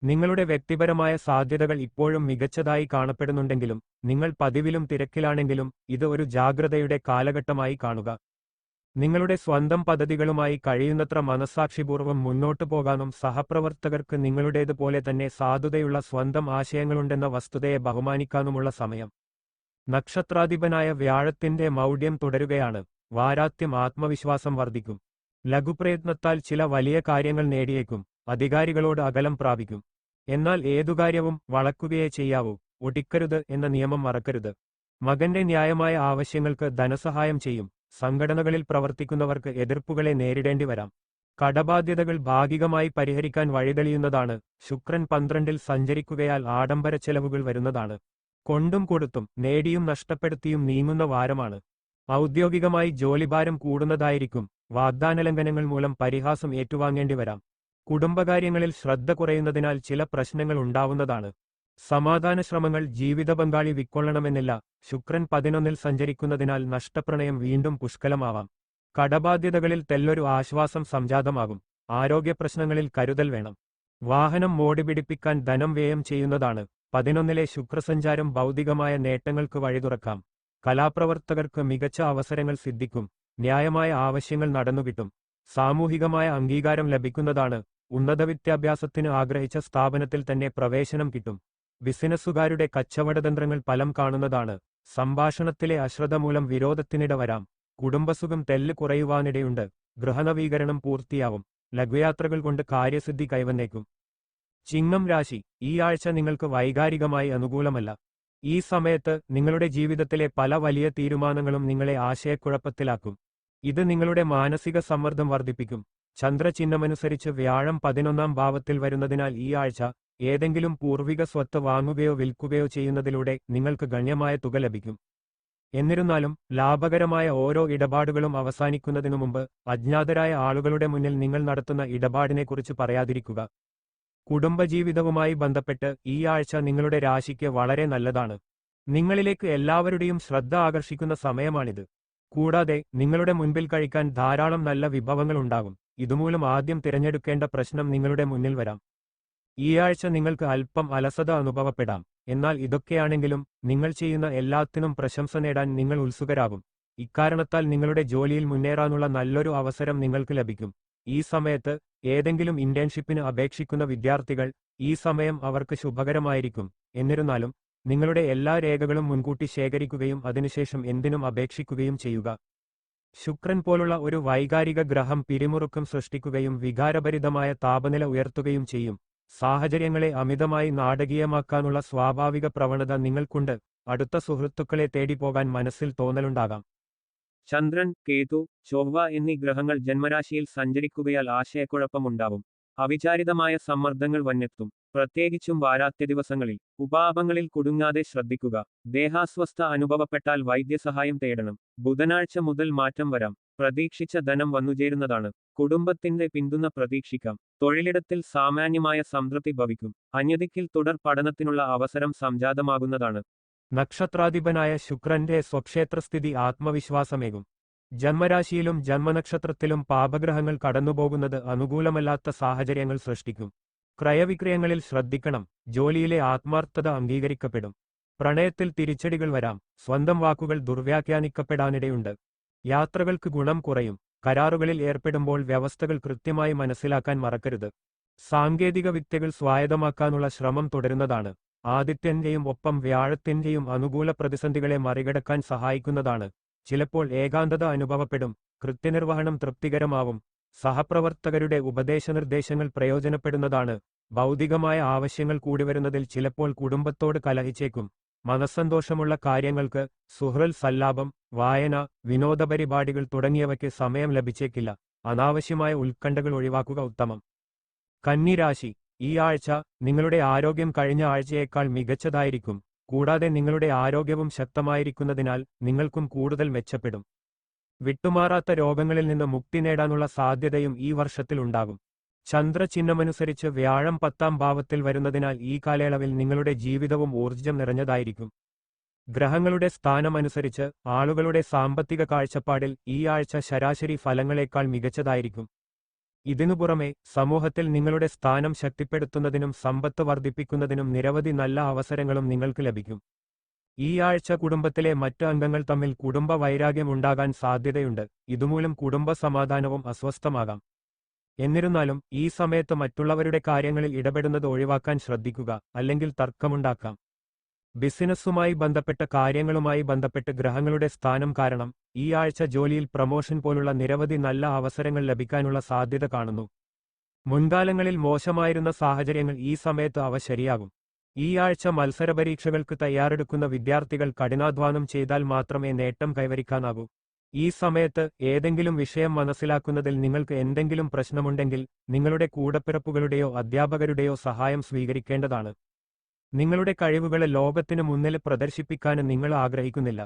നിങ്ങളുടെ വ്യക്തിപരമായ സാധ്യതകൾ ഇപ്പോഴും മികച്ചതായി കാണപ്പെടുന്നുണ്ടെങ്കിലും നിങ്ങൾ പതിവിലും തിരക്കിലാണെങ്കിലും ഇത് ഒരു ജാഗ്രതയുടെ കാലഘട്ടമായി കാണുക. നിങ്ങളുടെ സ്വന്തം പദ്ധതികളുമായി കഴിയുന്നത്ര മനസ്സാക്ഷിപൂർവ്വം മുന്നോട്ടു പോകാനും സഹപ്രവർത്തകർക്ക് നിങ്ങളുടേതുപോലെ തന്നെ സാധുതയുള്ള സ്വന്തം ആശയങ്ങളുണ്ടെന്ന വസ്തുതയെ ബഹുമാനിക്കാനുമുള്ള സമയം. നക്ഷത്രാധിപനായ വ്യാഴത്തിന്റെ മൗഢ്യം തുടരുകയാണ്. വാരാത്യം ആത്മവിശ്വാസം വർദ്ധിക്കും. ലഘുപ്രയത്നത്താൽ ചില വലിയ കാര്യങ്ങൾ നേടിയേക്കും. അധികാരികളോട് അകലം പ്രാപിക്കും. എന്നാൽ ഏതു കാര്യവും വളക്കുകയേ ചെയ്യാവൂ. ഒടിക്കരുത് എന്ന നിയമം മറക്കരുത്. മകന്റെ ന്യായമായ ആവശ്യങ്ങൾക്ക് ധനസഹായം ചെയ്യും. സംഘടനകളിൽ പ്രവർത്തിക്കുന്നവർക്ക് എതിർപ്പുകളെ നേരിടേണ്ടി വരാം. കടബാധ്യതകൾ ഭാഗികമായി പരിഹരിക്കാൻ വഴിതെളിയുന്നതാണ്. ശുക്രൻ 12-ൽ സഞ്ചരിക്കുകയാൽ ആഡംബര ചെലവുകൾ വരുന്നതാണ്. കൊണ്ടും കൊടുത്തും നേടിയും നഷ്ടപ്പെടുത്തിയും നീങ്ങുന്ന വാരമാണ്. ഔദ്യോഗികമായി ജോലിഭാരം കൂടുന്നതായിരിക്കും. വാഗ്ദാനലംഘനങ്ങൾ മൂലം പരിഹാസം ഏറ്റുവാങ്ങേണ്ടി വരാം. കുടുംബകാര്യങ്ങളിൽ ശ്രദ്ധ കുറയുന്നതിനാൽ ചില പ്രശ്നങ്ങൾ ഉണ്ടാവുന്നതാണ്. സമാധാന ശ്രമങ്ങൾ ജീവിത പങ്കാളി വിക്കൊള്ളണമെന്നില്ല. ശുക്രൻ 11-ൽ സഞ്ചരിക്കുന്നതിനാൽ നഷ്ടപ്രണയം വീണ്ടും പുഷ്കലമാവാം. കടബാധ്യതകളിൽ തെല്ലൊരു ആശ്വാസം സംജാതമാകും. ആരോഗ്യപ്രശ്നങ്ങളിൽ കരുതൽ വേണം. വാഹനം മോടിപിടിപ്പിക്കാൻ ധനം വ്യയം ചെയ്യുന്നതാണ്. 11-ലെ ശുക്രസഞ്ചാരം ഭൗതികമായ നേട്ടങ്ങൾക്ക് വഴിതുറക്കാം. കലാപ്രവർത്തകർക്ക് മികച്ച അവസരങ്ങൾ സിദ്ധിക്കും. ന്യായമായ ആവശ്യങ്ങൾ നടന്നുകിട്ടും. സാമൂഹികമായ അംഗീകാരം ലഭിക്കുന്നതാണ്. ഉന്നത വിദ്യാഭ്യാസത്തിന് ആഗ്രഹിച്ച സ്ഥാപനത്തിൽ തന്നെ പ്രവേശനം കിട്ടും. ബിസിനസ്സുകാരുടെ കച്ചവടതന്ത്രങ്ങൾ ഫലം കാണുന്നതാണ്. സംഭാഷണത്തിലെ അശ്രദ്ധ മൂലം വിരോധത്തിനിട വരാം. കുടുംബസുഖം തെല്ല് കുറയുവാനിടയുണ്ട്. ഗൃഹനവീകരണം പൂർത്തിയാവും. ലഘുയാത്രകൾ കൊണ്ട് കാര്യസിദ്ധി കൈവന്നേക്കും. ചിങ്ങം രാശി. ഈ ആഴ്ച നിങ്ങൾക്ക് വൈകാരികമായി അനുകൂലമല്ല. ഈ സമയത്ത് നിങ്ങളുടെ ജീവിതത്തിലെ പല വലിയ തീരുമാനങ്ങളും നിങ്ങളെ ആശയക്കുഴപ്പത്തിലാക്കും. ഇത് നിങ്ങളുടെ മാനസിക സമ്മർദ്ദം വർദ്ധിപ്പിക്കും. ചന്ദ്രചിഹ്നമനുസരിച്ച് വ്യാഴം 11-ാം ഭാവത്തിൽ വരുന്നതിനാൽ ഈ ആഴ്ച ഏതെങ്കിലും പൂർവിക സ്വത്ത് വാങ്ങുകയോ വിൽക്കുകയോ ചെയ്യുന്നതിലൂടെ നിങ്ങൾക്ക് ഗണ്യമായ തുക ലഭിക്കും. എന്നിരുന്നാലും ലാഭകരമായ ഓരോ ഇടപാടുകളും അവസാനിക്കുന്നതിനു മുമ്പ് അജ്ഞാതരായ ആളുകളുടെ മുന്നിൽ നിങ്ങൾ നടത്തുന്ന ഇടപാടിനെക്കുറിച്ച് പറയാതിരിക്കുക. കുടുംബജീവിതവുമായി ബന്ധപ്പെട്ട് ഈ ആഴ്ച നിങ്ങളുടെ രാശിക്ക് വളരെ നല്ലതാണ്. നിങ്ങളിലേക്ക് എല്ലാവരുടെയും ശ്രദ്ധ ആകർഷിക്കുന്ന സമയമാണിത്. കൂടാതെ നിങ്ങളുടെ മുൻപിൽ കഴിക്കാൻ ധാരാളം നല്ല വിഭവങ്ങൾ ഉണ്ടാകും. ഇതുമൂലം ആദ്യം തിരഞ്ഞെടുക്കേണ്ട പ്രശ്നം നിങ്ങളുടെ മുന്നിൽ വരാം. ഈ ആഴ്ച നിങ്ങൾക്ക് അല്പം അലസത അനുഭവപ്പെടാം. എന്നാൽ ഇതൊക്കെയാണെങ്കിലും നിങ്ങൾ ചെയ്യുന്ന എല്ലാത്തിനും പ്രശംസ നേടാൻ നിങ്ങൾ ഉത്സുകരാകും. ഇക്കാരണത്താൽ നിങ്ങളുടെ ജോലിയിൽ മുന്നേറാനുള്ള നല്ലൊരു അവസരം നിങ്ങൾക്ക് ലഭിക്കും. ഈ സമയത്ത് ഏതെങ്കിലും ഇന്റേൺഷിപ്പിന് അപേക്ഷിക്കുന്ന വിദ്യാർത്ഥികൾ ഈ സമയം അവർക്ക് ശുഭകരമായിരിക്കും. എന്നിരുന്നാലും നിങ്ങളുടെ എല്ലാ രേഖകളും മുൻകൂട്ടി ശേഖരിക്കുകയും അതിനുശേഷം എന്തിനും അപേക്ഷിക്കുകയും ചെയ്യുക. ശുക്രൻ പോലുള്ള ഒരു വൈകാരിക ഗ്രഹം പിരിമുറുക്കം സൃഷ്ടിക്കുകയും വികാരഭരിതമായ താപനില ഉയർത്തുകയും ചെയ്യും. സാഹചര്യങ്ങളെ അമിതമായി നാടകീയമാക്കാനുള്ള സ്വാഭാവിക പ്രവണത നിങ്ങൾക്കുണ്ട്. അടുത്ത സുഹൃത്തുക്കളെ തേടിപ്പോകാൻ മനസ്സിൽ തോന്നലുണ്ടാകാം. ചന്ദ്രൻ, കേതു, ചൊവ്വ എന്നീ ഗ്രഹങ്ങൾ ജന്മരാശിയിൽ സഞ്ചരിക്കുകയാൽ ആശയക്കുഴപ്പമുണ്ടാവും. അവിചാരിതമായ സമ്മർദ്ദങ്ങൾ വന്നെത്തും. പ്രത്യേകിച്ചും വാരാത്യ ദിവസങ്ങളിൽ. ഉപാപങ്ങളിൽ കുടുങ്ങാതെ ശ്രദ്ധിക്കുക. ദേഹാസ്വസ്ഥ അനുഭവപ്പെട്ടാൽ വൈദ്യസഹായം തേടണം. ബുധനാഴ്ച മുതൽ മാറ്റം വരാം. പ്രതീക്ഷിച്ച ധനം വന്നുചേരുന്നതാണ്. കുടുംബത്തിന്റെ പിന്തുണ പ്രതീക്ഷിക്കാം. തൊഴിലിടത്തിൽ സാമാന്യമായ സംതൃപ്തി ഭവിക്കും. അന്യദിക്കിൽ തുടർ പഠനത്തിനുള്ള അവസരം സംജാതമാകുന്നതാണ്. നക്ഷത്രാധിപനായ ശുക്രന്റെ സ്വക്ഷേത്രസ്ഥിതി ആത്മവിശ്വാസമേകും. ജന്മരാശിയിലും ജന്മനക്ഷത്രത്തിലും പാപഗ്രഹങ്ങൾ കടന്നുപോകുന്നത് അനുകൂലമല്ലാത്ത സാഹചര്യങ്ങൾ സൃഷ്ടിക്കും. ക്രയവിക്രയങ്ങളിൽ ശ്രദ്ധിക്കണം. ജോലിയിലെ ആത്മാർത്ഥത അംഗീകരിക്കപ്പെടും. പ്രണയത്തിൽ തിരിച്ചടികൾ വരാം. സ്വന്തം വാക്കുകൾ ദുർവ്യാഖ്യാനിക്കപ്പെടാനിടയുണ്ട്. യാത്രകൾക്ക് ഗുണം കുറയും. കരാറുകളിൽ ഏർപ്പെടുമ്പോൾ വ്യവസ്ഥകൾ കൃത്യമായി മനസ്സിലാക്കാൻ മറക്കരുത്. സാങ്കേതിക വിദ്യകൾ സ്വായത്തമാക്കാനുള്ള ശ്രമം തുടരുന്നതാണ്. ആദിത്യന്റെയും ഒപ്പം വ്യാഴത്തിന്റെയും അനുകൂല പ്രതിസന്ധികളെ മറികടക്കാൻ സഹായിക്കുന്നതാണ്. ചിലപ്പോൾ ഏകാന്തത അനുഭവപ്പെടും. കൃത്യനിർവഹണം തൃപ്തികരമാവും. സഹപ്രവർത്തകരുടെ ഉപദേശനിർദ്ദേശങ്ങൾ പ്രയോജനപ്പെടുന്നതാണ്. ഭൗതികമായ ആവശ്യങ്ങൾ കൂടിവരുന്നതിൽ ചിലപ്പോൾ കുടുംബത്തോട് കലഹിച്ചേക്കും. മനസ്സന്തോഷമുള്ള കാര്യങ്ങൾക്ക്, സുഹൃൽ സല്ലാപം, വായന, വിനോദപരിപാടികൾ തുടങ്ങിയവയ്ക്ക് സമയം ലഭിച്ചേക്കില്ല. അനാവശ്യമായ ഉത്കണ്ഠകൾ ഒഴിവാക്കുക ഉത്തമം. കന്നിരാശി, ഈ ആഴ്ച നിങ്ങളുടെ ആരോഗ്യം കഴിഞ്ഞ ആഴ്ചയേക്കാൾ മികച്ചതായിരിക്കും. കൂടാതെ നിങ്ങളുടെ ആരോഗ്യവും ശക്തമായിരിക്കുന്നതിനാൽ നിങ്ങൾക്കും കൂടുതൽ മെച്ചപ്പെടും. വിട്ടുമാറാത്ത രോഗങ്ങളിൽ നിന്ന് മുക്തി നേടാനുള്ള സാധ്യതയും ഈ വർഷത്തിൽ ഉണ്ടാകും. ചന്ദ്രചിഹ്നമനുസരിച്ച് വ്യാഴം 10ാം ഭാവത്തിൽ വരുന്നതിനാൽ ഈ കാലയളവിൽ നിങ്ങളുടെ ജീവിതവും ഊർജ്ജം നിറഞ്ഞതായിരിക്കും. ഗ്രഹങ്ങളുടെ സ്ഥാനമനുസരിച്ച് ആളുകളുടെ സാമ്പത്തിക കാഴ്ചപ്പാടിൽ ഈ ആഴ്ച ശരാശരി ഫലങ്ങളേക്കാൾ മികച്ചതായിരിക്കും. ഇതിനു പുറമെ സമൂഹത്തിൽ നിങ്ങളുടെ സ്ഥാനം ശക്തിപ്പെടുത്തുന്നതിനും സമ്പത്ത് വർദ്ധിപ്പിക്കുന്നതിനും നിരവധി നല്ല അവസരങ്ങളും നിങ്ങൾക്ക് ലഭിക്കും. ഈ ആഴ്ച കുടുംബത്തിലെ മറ്റ് അംഗങ്ങൾ തമ്മിൽ കുടുംബ വൈരാഗ്യം ഉണ്ടാകാൻ സാധ്യതയുണ്ട്. ഇതുമൂലം കുടുംബ സമാധാനവും അസ്വസ്ഥമാകാം. എന്നിരുന്നാലും ഈ സമയത്ത് മറ്റുള്ളവരുടെ കാര്യങ്ങളിൽ ഇടപെടുന്നത് ഒഴിവാക്കാൻ ശ്രദ്ധിക്കുക, അല്ലെങ്കിൽ തർക്കമുണ്ടാക്കാം. ബിസിനസ്സുമായി ബന്ധപ്പെട്ട കാര്യങ്ങളുമായി ബന്ധപ്പെട്ട് ഗ്രഹങ്ങളുടെ സ്ഥാനം കാരണം ഈ ആഴ്ച ജോലിയിൽ പ്രമോഷൻ പോലുള്ള നിരവധി നല്ല അവസരങ്ങൾ ലഭിക്കാനുള്ള സാധ്യത കാണുന്നു. മുൻകാലങ്ങളിൽ മോശമായിരുന്ന സാഹചര്യങ്ങൾ ഈ സമയത്ത് അവ ശരിയാകും. ഈ ആഴ്ച മത്സരപരീക്ഷകൾക്ക് തയ്യാറെടുക്കുന്ന വിദ്യാർത്ഥികൾ കഠിനാധ്വാനം ചെയ്താൽ മാത്രമേ നേട്ടം കൈവരിക്കാനാകൂ. ഈ സമയത്ത് ഏതെങ്കിലും വിഷയം മനസ്സിലാക്കുന്നതിൽ നിങ്ങൾക്ക് എന്തെങ്കിലും പ്രശ്നമുണ്ടെങ്കിൽ നിങ്ങളുടെ കൂടപ്പിറപ്പുകളുടെയോ അധ്യാപകരുടെയോ സഹായം സ്വീകരിക്കേണ്ടതാണ്. നിങ്ങളുടെ കഴിവുകളെ ലോകത്തിനു മുന്നിൽ പ്രദർശിപ്പിക്കാൻ നിങ്ങൾ ആഗ്രഹിക്കുന്നില്ല.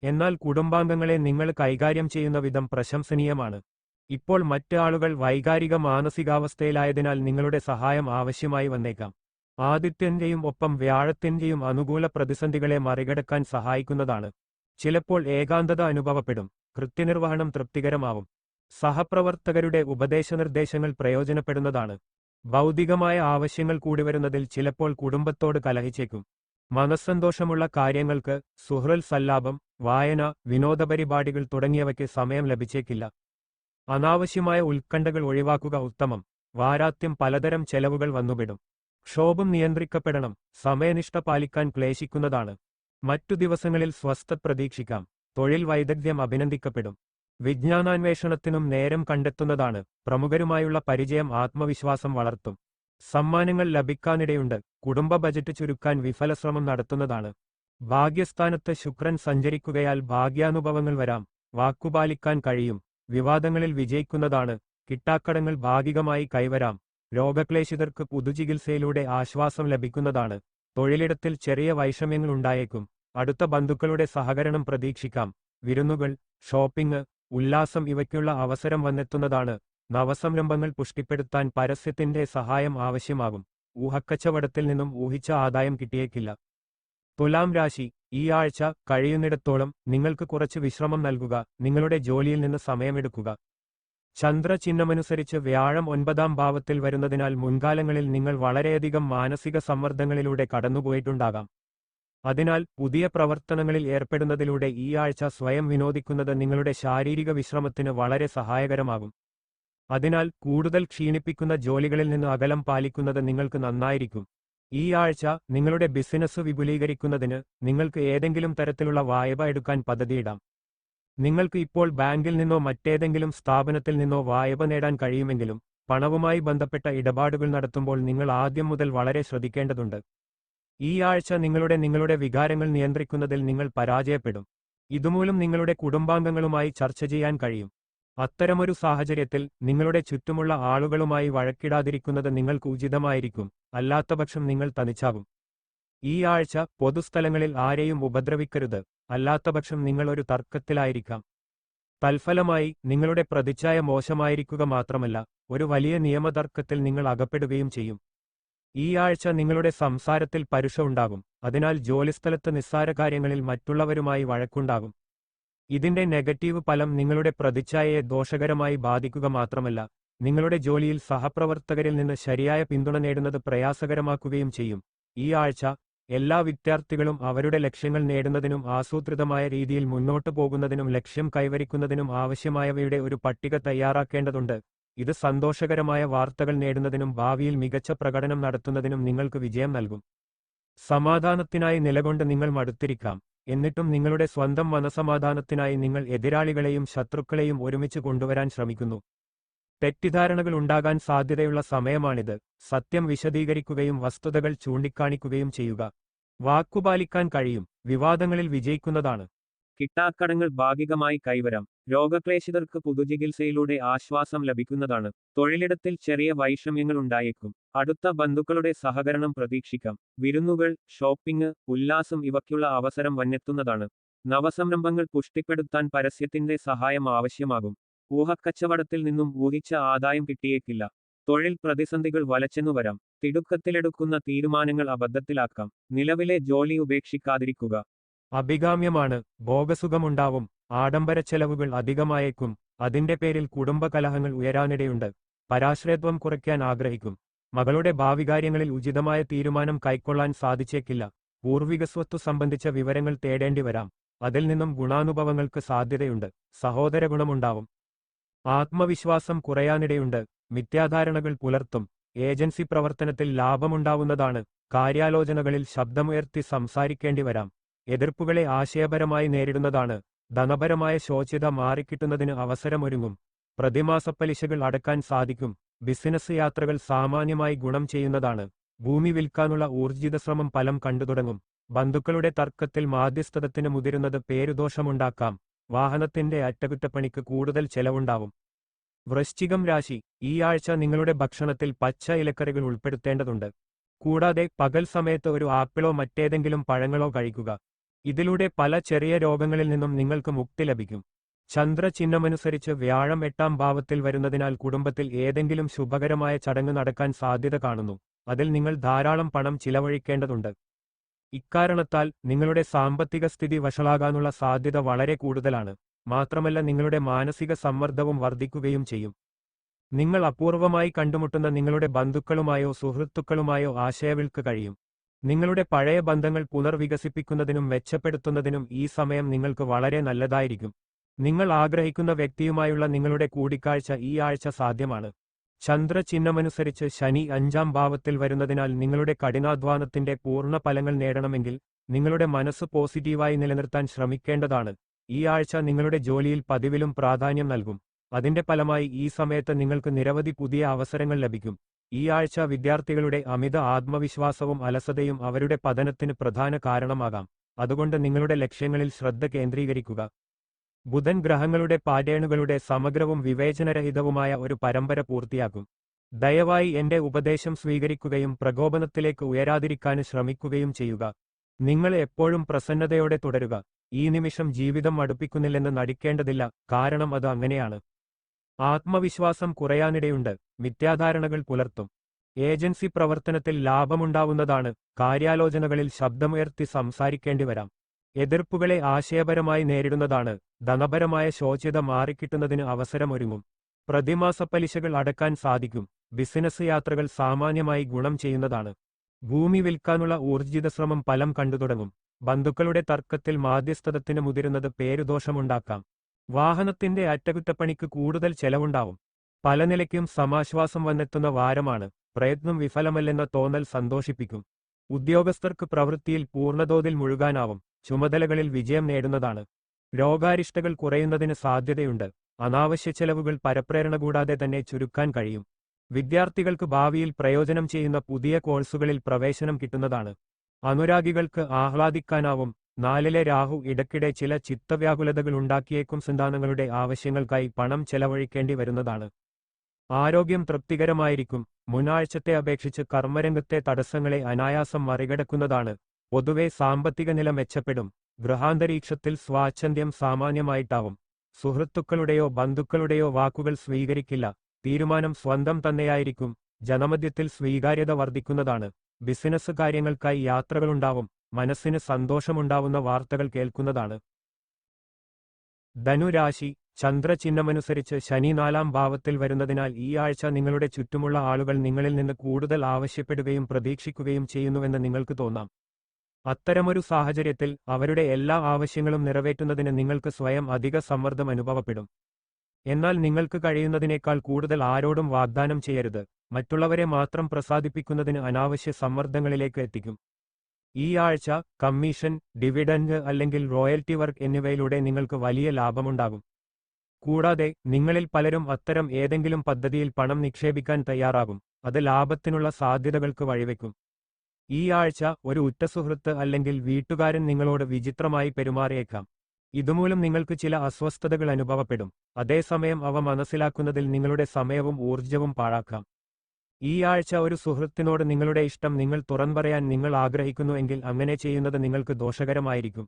എന്നാൽ കുടുംബാംഗങ്ങളെ നിങ്ങൾ കൈകാര്യം ചെയ്യുന്ന വിധം പ്രശംസനീയമാണ്. ഇപ്പോൾ മറ്റ് ആളുകൾ വൈകാരിക മാനസികാവസ്ഥയിലായതിനാൽ നിങ്ങളുടെ സഹായം ആവശ്യമായി വന്നേക്കാം. ആദിത്യന്റെയും ഒപ്പം വ്യാഴത്തിന്റെയും അനുകൂല പ്രതിസന്ധികളെ മറികടക്കാൻ സഹായിക്കുന്നതാണ്. ചിലപ്പോൾ ഏകാന്തത അനുഭവപ്പെടും. കൃത്യനിർവഹണം തൃപ്തികരമാവും. സഹപ്രവർത്തകരുടെ ഉപദേശനിർദ്ദേശങ്ങൾ പ്രയോജനപ്പെടുന്നതാണ്. ഭൗതികമായ ആവശ്യങ്ങൾ കൂടിവരുന്നതിൽ ചിലപ്പോൾ കുടുംബത്തോട് കലഹിച്ചേക്കും. മനസ്സന്തോഷമുള്ള കാര്യങ്ങൾക്ക്, സുഹൃൽ സല്ലാപം, വായന, വിനോദപരിപാടികൾ തുടങ്ങിയവയ്ക്ക് സമയം ലഭിച്ചേക്കില്ല. അനാവശ്യമായ ഉത്കണ്ഠകൾ ഒഴിവാക്കുക ഉത്തമം. വാരാന്ത്യം പലതരം ചെലവുകൾ വന്നുപെടും. ക്ഷോഭം നിയന്ത്രിക്കപ്പെടണം. സമയനിഷ്ഠ പാലിക്കാൻ ക്ലേശിക്കുന്നതാണ്. മറ്റു ദിവസങ്ങളിൽ സ്വസ്ഥത പ്രതീക്ഷിക്കാം. തൊഴിൽ വൈദഗ്ധ്യം അഭിനന്ദിക്കപ്പെടും. വിജ്ഞാനാന്വേഷണത്തിനും നേരം കണ്ടെത്തുന്നതാണ്. പ്രമുഖരുമായുള്ള പരിചയം ആത്മവിശ്വാസം വളർത്തും. സമ്മാനങ്ങൾ ലഭിക്കാനിടയുണ്ട്. കുടുംബ ബജറ്റ് ചുരുക്കാൻ വിഫലശ്രമം നടത്തുന്നതാണ്. ഭാഗ്യസ്ഥാനത്ത് ശുക്രൻ സഞ്ചരിക്കുകയാൽ ഭാഗ്യാനുഭവങ്ങൾ വരാം. വാക്കുപാലിക്കാൻ കഴിയും. വിവാദങ്ങളിൽ വിജയിക്കുന്നതാണ്. കിട്ടാക്കടങ്ങൾ ഭാഗികമായി കൈവരാം. രോഗക്ലേശിതർക്ക് പുതുചികിത്സയിലൂടെ ആശ്വാസം ലഭിക്കുന്നതാണ്. തൊഴിലിടത്തിൽ ചെറിയ വൈഷമ്യങ്ങൾ ഉണ്ടായേക്കും. അടുത്ത ബന്ധുക്കളുടെ സഹകരണം പ്രതീക്ഷിക്കാം. വിരുന്നുകൾ, ഷോപ്പിംഗ്, ഉല്ലാസം ഇവയ്ക്കുള്ള അവസരം വന്നെത്തുന്നതാണ്. നവസംരംഭങ്ങൾ പുഷ്ടിപ്പെടുത്താൻ പരസ്യത്തിന്റെ സഹായം ആവശ്യമാകും. ഊഹക്കച്ചവടത്തിൽ നിന്നും ഊഹിച്ച ആദായം കിട്ടിയേക്കില്ല. തുലാം രാശി, ഈ ആഴ്ച കഴിയുന്നിടത്തോളം നിങ്ങൾക്ക് കുറച്ച് വിശ്രമം നൽകുക. നിങ്ങളുടെ ജോലിയിൽ നിന്ന് സമയമെടുക്കുക. ചന്ദ്രചിഹ്നമനുസരിച്ച് വ്യാഴം 9ാം ഭാവത്തിൽ വരുന്നതിനാൽ മുൻകാലങ്ങളിൽ നിങ്ങൾ വളരെയധികം മാനസിക സമ്മർദ്ദങ്ങളിലൂടെ കടന്നുപോയിട്ടുണ്ടാകാം. അതിനാൽ പുതിയ പ്രവർത്തനങ്ങളിൽ ഏർപ്പെടുന്നതിലൂടെ ഈ ആഴ്ച സ്വയം വിനോദിക്കുന്നത് നിങ്ങളുടെ ശാരീരിക വിശ്രമത്തിന് വളരെ സഹായകരമാകും. അതിനാൽ കൂടുതൽ ക്ഷീണിപ്പിക്കുന്ന ജോലികളിൽ നിന്ന് അകലം പാലിക്കുന്നത് നിങ്ങൾക്ക് നന്നായിരിക്കും. ഈ ആഴ്ച നിങ്ങളുടെ ബിസിനസ് വിപുലീകരിക്കുന്നതിന് നിങ്ങൾക്ക് ഏതെങ്കിലും തരത്തിലുള്ള വായ്പ എടുക്കാൻ പദ്ധതിയിടാം. നിങ്ങൾക്ക് ഇപ്പോൾ ബാങ്കിൽ നിന്നോ മറ്റേതെങ്കിലും സ്ഥാപനത്തിൽ നിന്നോ വായ്പ നേടാൻ കഴിയുമെങ്കിലും പണവുമായി ബന്ധപ്പെട്ട ഇടപാടുകൾ നടത്തുമ്പോൾ നിങ്ങൾ ആദ്യം മുതൽ വളരെ ശ്രദ്ധിക്കേണ്ടതുണ്ട്. ഈ ആഴ്ച നിങ്ങളുടെ വികാരങ്ങൾ നിയന്ത്രിക്കുന്നതിൽ നിങ്ങൾ പരാജയപ്പെടും. ഇതുമൂലം നിങ്ങളുടെ കുടുംബാംഗങ്ങളുമായി ചർച്ച ചെയ്യാൻ കഴിയും. അത്തരമൊരു സാഹചര്യത്തിൽ നിങ്ങളുടെ ചുറ്റുമുള്ള ആളുകളുമായി വഴക്കിടാതിരിക്കുന്നത് നിങ്ങൾക്ക് ഉചിതമായിരിക്കും. അല്ലാത്തപക്ഷം നിങ്ങൾ തനിച്ചാകും. ഈ ആഴ്ച പൊതുസ്ഥലങ്ങളിൽ ആരെയും ഉപദ്രവിക്കരുത്. അല്ലാത്തപക്ഷം നിങ്ങൾ ഒരു തർക്കത്തിലായിരിക്കാം. തൽഫലമായി നിങ്ങളുടെ പ്രതിച്ഛായ മോശമായിരിക്കുക മാത്രമല്ല, ഒരു വലിയ നിയമതർക്കത്തിൽ നിങ്ങൾ അകപ്പെടുകയും ചെയ്യും. ഈ ആഴ്ച നിങ്ങളുടെ സംസാരത്തിൽ പരുഷ ഉണ്ടാകും. അതിനാൽ ജോലിസ്ഥലത്ത് നിസ്സാര കാര്യങ്ങളിൽ മറ്റുള്ളവരുമായി വഴക്കുണ്ടാകും. ഇതിന്റെ നെഗറ്റീവ് ഫലം നിങ്ങളുടെ പ്രതിച്ഛായയെ ദോഷകരമായി ബാധിക്കുക മാത്രമല്ല, നിങ്ങളുടെ ജോലിയിൽ സഹപ്രവർത്തകരിൽ നിന്ന് ശരിയായ പിന്തുണ നേടുന്നത് പ്രയാസകരമാക്കുകയും ചെയ്യും. ഈ ആഴ്ച എല്ലാ വിദ്യാർത്ഥികളും അവരുടെ ലക്ഷ്യങ്ങൾ നേടുന്നതിനും ആസൂത്രിതമായ രീതിയിൽ മുന്നോട്ടു പോകുന്നതിനും ലക്ഷ്യം കൈവരിക്കുന്നതിനും ആവശ്യമായവയുടെ ഒരു പട്ടിക തയ്യാറാക്കേണ്ടതുണ്ട്. ഇത് സന്തോഷകരമായ വാർത്തകൾ നേടുന്നതിനും ഭാവിയിൽ മികച്ച പ്രകടനം നടത്തുന്നതിനും നിങ്ങൾക്ക് വിജയം നൽകും. സമാധാനത്തിനായി നിലകൊണ്ട് നിങ്ങൾ മടുത്തിരിക്കാം. എന്നിട്ടും നിങ്ങളുടെ സ്വന്തം മനസമാധാനത്തിനായി നിങ്ങൾ എതിരാളികളെയും ശത്രുക്കളെയും ഒരുമിച്ച് കൊണ്ടുവരാൻ ശ്രമിക്കുന്നു. തെറ്റിദ്ധാരണകൾ ഉണ്ടാകാൻ സാധ്യതയുള്ള സമയമാണിത്. സത്യം വിശദീകരിക്കുകയും വസ്തുതകൾ ചൂണ്ടിക്കാണിക്കുകയും ചെയ്യുക. വാക്കുപാലിക്കാൻ കഴിയും. വിവാദങ്ങളിൽ വിജയിക്കുന്നതാണ്. കിട്ടാക്കടങ്ങൾ ഭാഗികമായി കൈവരാം. രോഗക്ലേശിതർക്ക് പുതുചികിത്സയിലൂടെ ആശ്വാസം ലഭിക്കുന്നതാണ്. തൊഴിലിടത്തിൽ ചെറിയ വൈഷമ്യങ്ങൾ ഉണ്ടായേക്കും. അടുത്ത ബന്ധുക്കളുടെ സഹകരണം പ്രതീക്ഷിക്കാം. വിരുന്നുകൾ, ഷോപ്പിംഗ്, ഉല്ലാസം ഇവയ്ക്കുള്ള അവസരം വന്നെത്തുന്നതാണ്. നവസംരംഭങ്ങൾ പുഷ്ടിപ്പെടുത്താൻ പരസ്യത്തിന്റെ സഹായം ആവശ്യമാകും. ഊഹക്കച്ചവടത്തിൽ നിന്നും ഊഹിച്ച ആദായം കിട്ടിയേക്കില്ല. തൊഴിൽ പ്രതിസന്ധികൾ വലച്ചെന്നു വരാം. തിടുക്കത്തിലെടുക്കുന്ന തീരുമാനങ്ങൾ അബദ്ധത്തിലാക്കാം. നിലവിലെ ജോലി ഉപേക്ഷിക്കാതിരിക്കുക. അഭികാമ്യമാണ്. ഭോഗസുഖമുണ്ടാവും. ആഡംബര ചെലവുകൾ അധികമായേക്കും. അതിന്റെ പേരിൽ കുടുംബകലഹങ്ങൾ ഉയരാനിടയുണ്ട്. പരാശ്രയത്വം കുറയ്ക്കാൻ ആഗ്രഹിക്കും. മകളുടെ ഭാവികാര്യങ്ങളിൽ ഉചിതമായ തീരുമാനം കൈക്കൊള്ളാൻ സാധിച്ചേക്കില്ല. പൂർവിക സ്വത്ത് സംബന്ധിച്ച വിവരങ്ങൾ തേടേണ്ടി വരാം. അതിൽ നിന്നും ഗുണാനുഭവങ്ങൾക്ക് സാധ്യതയുണ്ട്. സഹോദര ഗുണമുണ്ടാവും. ആത്മവിശ്വാസം കുറയാനിടയുണ്ട്. മിഥ്യാധാരണകൾ പുലർത്തും. ഏജൻസി പ്രവർത്തനത്തിൽ ലാഭമുണ്ടാവുന്നതാണ്. കാര്യാലോചനകളിൽ ശബ്ദമുയർത്തി സംസാരിക്കേണ്ടി വരാം. എതിർപ്പുകളെ ആശയപരമായി നേരിടുന്നതാണ്. ധനപരമായ ശോച്യത മാറിക്കിട്ടുന്നതിന് അവസരമൊരുങ്ങും. പ്രതിമാസ പലിശകൾ അടക്കാൻ സാധിക്കും. ബിസിനസ് യാത്രകൾ സാമാന്യമായി ഗുണം ചെയ്യുന്നതാണ്. ഭൂമി വിൽക്കാനുള്ള ഊർജിത ശ്രമം ഫലം കണ്ടുതുടങ്ങും. ബന്ധുക്കളുടെ തർക്കത്തിൽ മാധ്യസ്ഥതത്തിന് മുതിരുന്നത് പേരുദോഷമുണ്ടാക്കാം. വാഹനത്തിന്റെ അറ്റകുറ്റപ്പണിക്ക് കൂടുതൽ ചെലവുണ്ടാവും. വൃശ്ചികം രാശി. ഈ ആഴ്ച നിങ്ങളുടെ ഭക്ഷണത്തിൽ പച്ച ഇലക്കറികൾ ഉൾപ്പെടുത്തേണ്ടതുണ്ട്. കൂടാതെ പകൽ സമയത്ത് ഒരു ആപ്പിളോ മറ്റേതെങ്കിലും പഴങ്ങളോ കഴിക്കുക. ഇതിലൂടെ പല ചെറിയ രോഗങ്ങളിൽ നിന്നും നിങ്ങൾക്ക് മുക്തി ലഭിക്കും. ചന്ദ്രചിഹ്നമനുസരിച്ച് വ്യാഴം 8-ാം ഭാവത്തിൽ വരുന്നതിനാൽ കുടുംബത്തിൽ ഏതെങ്കിലും ശുഭകരമായ ചടങ്ങ് നടക്കാൻ സാധ്യത കാണുന്നു. അതിൽ നിങ്ങൾ ധാരാളം പണം ചിലവഴിക്കേണ്ടതുണ്ട്. ഇക്കാരണത്താൽ നിങ്ങളുടെ സാമ്പത്തിക സ്ഥിതി വഷളാകാനുള്ള സാധ്യത വളരെ കൂടുതലാണ്. മാത്രമല്ല നിങ്ങളുടെ മാനസിക സമ്മർദ്ദവും വർദ്ധിക്കുകയും ചെയ്യും. നിങ്ങൾ അപൂർവമായി കണ്ടുമുട്ടുന്ന നിങ്ങളുടെ ബന്ധുക്കളുമായോ സുഹൃത്തുക്കളുമായോ ആശയവിൽക്ക് കഴിയും. നിങ്ങളുടെ പഴയ ബന്ധങ്ങൾ പുനർവികസിപ്പിക്കുന്നതിനും മെച്ചപ്പെടുത്തുന്നതിനും ഈ സമയം നിങ്ങൾക്ക് വളരെ നല്ലതായിരിക്കും. നിങ്ങൾ ആഗ്രഹിക്കുന്ന വ്യക്തിയുമായുള്ള നിങ്ങളുടെ കൂടിക്കാഴ്ച ഈ ആഴ്ച സാധ്യമാണ്. ചന്ദ്രചിഹ്നമനുസരിച്ച് ശനി 5-ാം ഭാവത്തിൽ വരുന്നതിനാൽ നിങ്ങളുടെ കഠിനാധ്വാനത്തിന്റെ പൂർണ്ണ ഫലങ്ങൾ നേടണമെങ്കിൽ നിങ്ങളുടെ മനസ്സ് പോസിറ്റീവായി നിലനിർത്താൻ ശ്രമിക്കേണ്ടതാണ്. ഈ ആഴ്ച നിങ്ങളുടെ ജോലിയിൽ പതിവിലും പ്രാധാന്യം നൽകും. അതിന്റെ ഫലമായി ഈ സമയത്ത് നിങ്ങൾക്ക് നിരവധി പുതിയ അവസരങ്ങൾ ലഭിക്കും. ഈ ആഴ്ച വിദ്യാർത്ഥികളുടെ അമിത ആത്മവിശ്വാസവും അലസതയും അവരുടെ പതനത്തിന് പ്രധാന കാരണമാകാം. അതുകൊണ്ട് നിങ്ങളുടെ ലക്ഷ്യങ്ങളിൽ ശ്രദ്ധ കേന്ദ്രീകരിക്കുക. ബുധൻ ഗ്രഹങ്ങളുടെ പാറ്റേണുകളുടെ സമഗ്രവും വിവേചനരഹിതവുമായ ഒരു പരമ്പര പൂർത്തിയാക്കും. ദയവായി എന്റെ ഉപദേശം സ്വീകരിക്കുകയും പ്രകോപനത്തിലേക്ക് ഉയരാതിരിക്കാൻ ശ്രമിക്കുകയും ചെയ്യുക. നിങ്ങൾ എപ്പോഴും പ്രസന്നതയോടെ തുടരുക. ഈ നിമിഷം ജീവിതം മടുപ്പിക്കുന്നില്ലെന്ന് നടിക്കേണ്ടതില്ല, കാരണം അത് അങ്ങനെയാണ്. ആത്മവിശ്വാസം കുറയാനിടയുണ്ട്. മിഥ്യാധാരണകൾ പുലർത്തും. ഏജൻസി പ്രവർത്തനത്തിൽ ലാഭമുണ്ടാവുന്നതാണ്. കാര്യാലോചനകളിൽ ശബ്ദമുയർത്തി സംസാരിക്കേണ്ടി വരാം. എതിർപ്പുകളെ ആശയപരമായി നേരിടുന്നതാണ്. ധനപരമായ ശോച്യത മാറിക്കിട്ടുന്നതിന് അവസരമൊരുങ്ങും. പ്രതിമാസ പലിശകൾ അടക്കാൻ സാധിക്കും. ബിസിനസ് യാത്രകൾ സാമാന്യമായി ഗുണം ചെയ്യുന്നതാണ്. ഭൂമി വിൽക്കാനുള്ള ഊർജിത ശ്രമം ഫലം കണ്ടുതുടങ്ങും. ബന്ധുക്കളുടെ തർക്കത്തിൽ മാധ്യസ്ഥതത്തിന് മുതിരുന്നത് പേരുദോഷമുണ്ടാക്കാം. വാഹനത്തിന്റെ അറ്റകുറ്റപ്പണിക്ക് കൂടുതൽ ചെലവുണ്ടാവും. പല നിലയ്ക്കും സമാശ്വാസം വന്നെത്തുന്ന വാരമാണ്. പ്രയത്നം വിഫലമല്ലെന്ന തോന്നൽ സന്തോഷിപ്പിക്കും. ഉദ്യോഗസ്ഥർക്ക് പ്രവൃത്തിയിൽ പൂർണ്ണതോതിൽ മുഴുകാനാവും. ചുമതലകളിൽ വിജയം നേടുന്നതാണ്. രോഗാരിഷ്ടകൾ കുറയുന്നതിന് സാധ്യതയുണ്ട്. അനാവശ്യ ചെലവുകൾ പരപ്രേരണ കൂടാതെ തന്നെ ചുരുക്കാൻ കഴിയും. വിദ്യാർത്ഥികൾക്ക് ഭാവിയിൽ പ്രയോജനം ചെയ്യുന്ന പുതിയ കോഴ്സുകളിൽ പ്രവേശനം കിട്ടുന്നതാണ്. അനുരാഗികൾക്ക് ആഹ്ലാദിക്കാനാവും. 4-ലെ രാഹു ഇടയ്ക്കിടെ ചില ചിത്തവ്യാകുലതകൾ ഉണ്ടാക്കിയേക്കും. സന്താനങ്ങളുടെ ആവശ്യങ്ങൾക്കായി പണം ചെലവഴിക്കേണ്ടി വരുന്നതാണ്. ആരോഗ്യം തൃപ്തികരമായിരിക്കും. മുനാഴ്ചത്തെ അപേക്ഷിച്ച് കർമ്മരംഗത്തെ തടസ്സങ്ങളെ അനായാസം മറികടക്കുന്നതാണ്. പൊതുവെ സാമ്പത്തിക നില മെച്ചപ്പെടും. ഗൃഹാന്തരീക്ഷത്തിൽ സ്വാച്ഛന്ദ്യം സാമാന്യമായിട്ടാവും. സുഹൃത്തുക്കളുടെയോ ബന്ധുക്കളുടെയോ വാക്കുകൾ സ്വീകരിക്കില്ല. തീരുമാനം സ്വന്തം തന്നെയായിരിക്കും. ജനമധ്യത്തിൽ സ്വീകാര്യത വർദ്ധിക്കുന്നതാണ്. ബിസിനസ് കാര്യങ്ങൾക്കായി യാത്രകളുണ്ടാവും. മനസ്സിന് സന്തോഷമുണ്ടാവുന്ന വാർത്തകൾ കേൾക്കുന്നതാണ്. ധനുരാശി. ചന്ദ്രചിഹ്നമനുസരിച്ച് ശനി 4-ാം ഭാവത്തിൽ വരുന്നതിനാൽ ഈ ആഴ്ച നിങ്ങളുടെ ചുറ്റുമുള്ള ആളുകൾ നിങ്ങളിൽ നിന്ന് കൂടുതൽ ആവശ്യപ്പെടുകയും പ്രതീക്ഷിക്കുകയും ചെയ്യുന്നുവെന്ന് നിങ്ങൾക്ക് തോന്നാം. അത്തരമൊരു സാഹചര്യത്തിൽ അവരുടെ എല്ലാ ആവശ്യങ്ങളും നിറവേറ്റുന്നതിന് നിങ്ങൾക്ക് സ്വയം അധിക സമ്മർദ്ദം അനുഭവപ്പെടും. എന്നാൽ നിങ്ങൾക്ക് കഴിയുന്നതിനേക്കാൾ കൂടുതൽ ആരോടും വാഗ്ദാനം ചെയ്യരുത്. മറ്റുള്ളവരെ മാത്രം പ്രസാദിപ്പിക്കുന്നതിന് അനാവശ്യ സമ്മർദ്ദങ്ങളിലേക്ക് എത്തിക്കും. ഈ ആഴ്ച കമ്മീഷൻ, ഡിവിഡൻഡ് അല്ലെങ്കിൽ റോയൽറ്റി വർക്ക് എന്നിവയിലൂടെ നിങ്ങൾക്ക് വലിയ ലാഭമുണ്ടാകും. കൂടാതെ നിങ്ങളിൽ പലരും അത്തരം ഏതെങ്കിലും പദ്ധതിയിൽ പണം നിക്ഷേപിക്കാൻ തയ്യാറാകും, അത് ലാഭത്തിനുള്ള സാധ്യതകൾക്ക് വഴിവെക്കും. ഈ ആഴ്ച ഒരു ഉറ്റ സുഹൃത്ത് അല്ലെങ്കിൽ വീട്ടുകാരൻ നിങ്ങളോട് വിചിത്രമായി പെരുമാറിയേക്കാം. ഇതുമൂലം നിങ്ങൾക്ക് ചില അസ്വസ്ഥതകൾ അനുഭവപ്പെടും, അതേസമയം അവ മനസ്സിലാക്കുന്നതിൽ നിങ്ങളുടെ സമയവും ഊർജ്ജവും പാഴാക്കാം. ഈ ആഴ്ച ഒരു സുഹൃത്തിനോട് നിങ്ങളുടെ ഇഷ്ടം നിങ്ങൾ തുറന്നുപറയാൻ നിങ്ങൾ ആഗ്രഹിക്കുന്നുവെങ്കിൽ അങ്ങനെ ചെയ്യുന്നത് നിങ്ങൾക്ക് ദോഷകരമായിരിക്കും.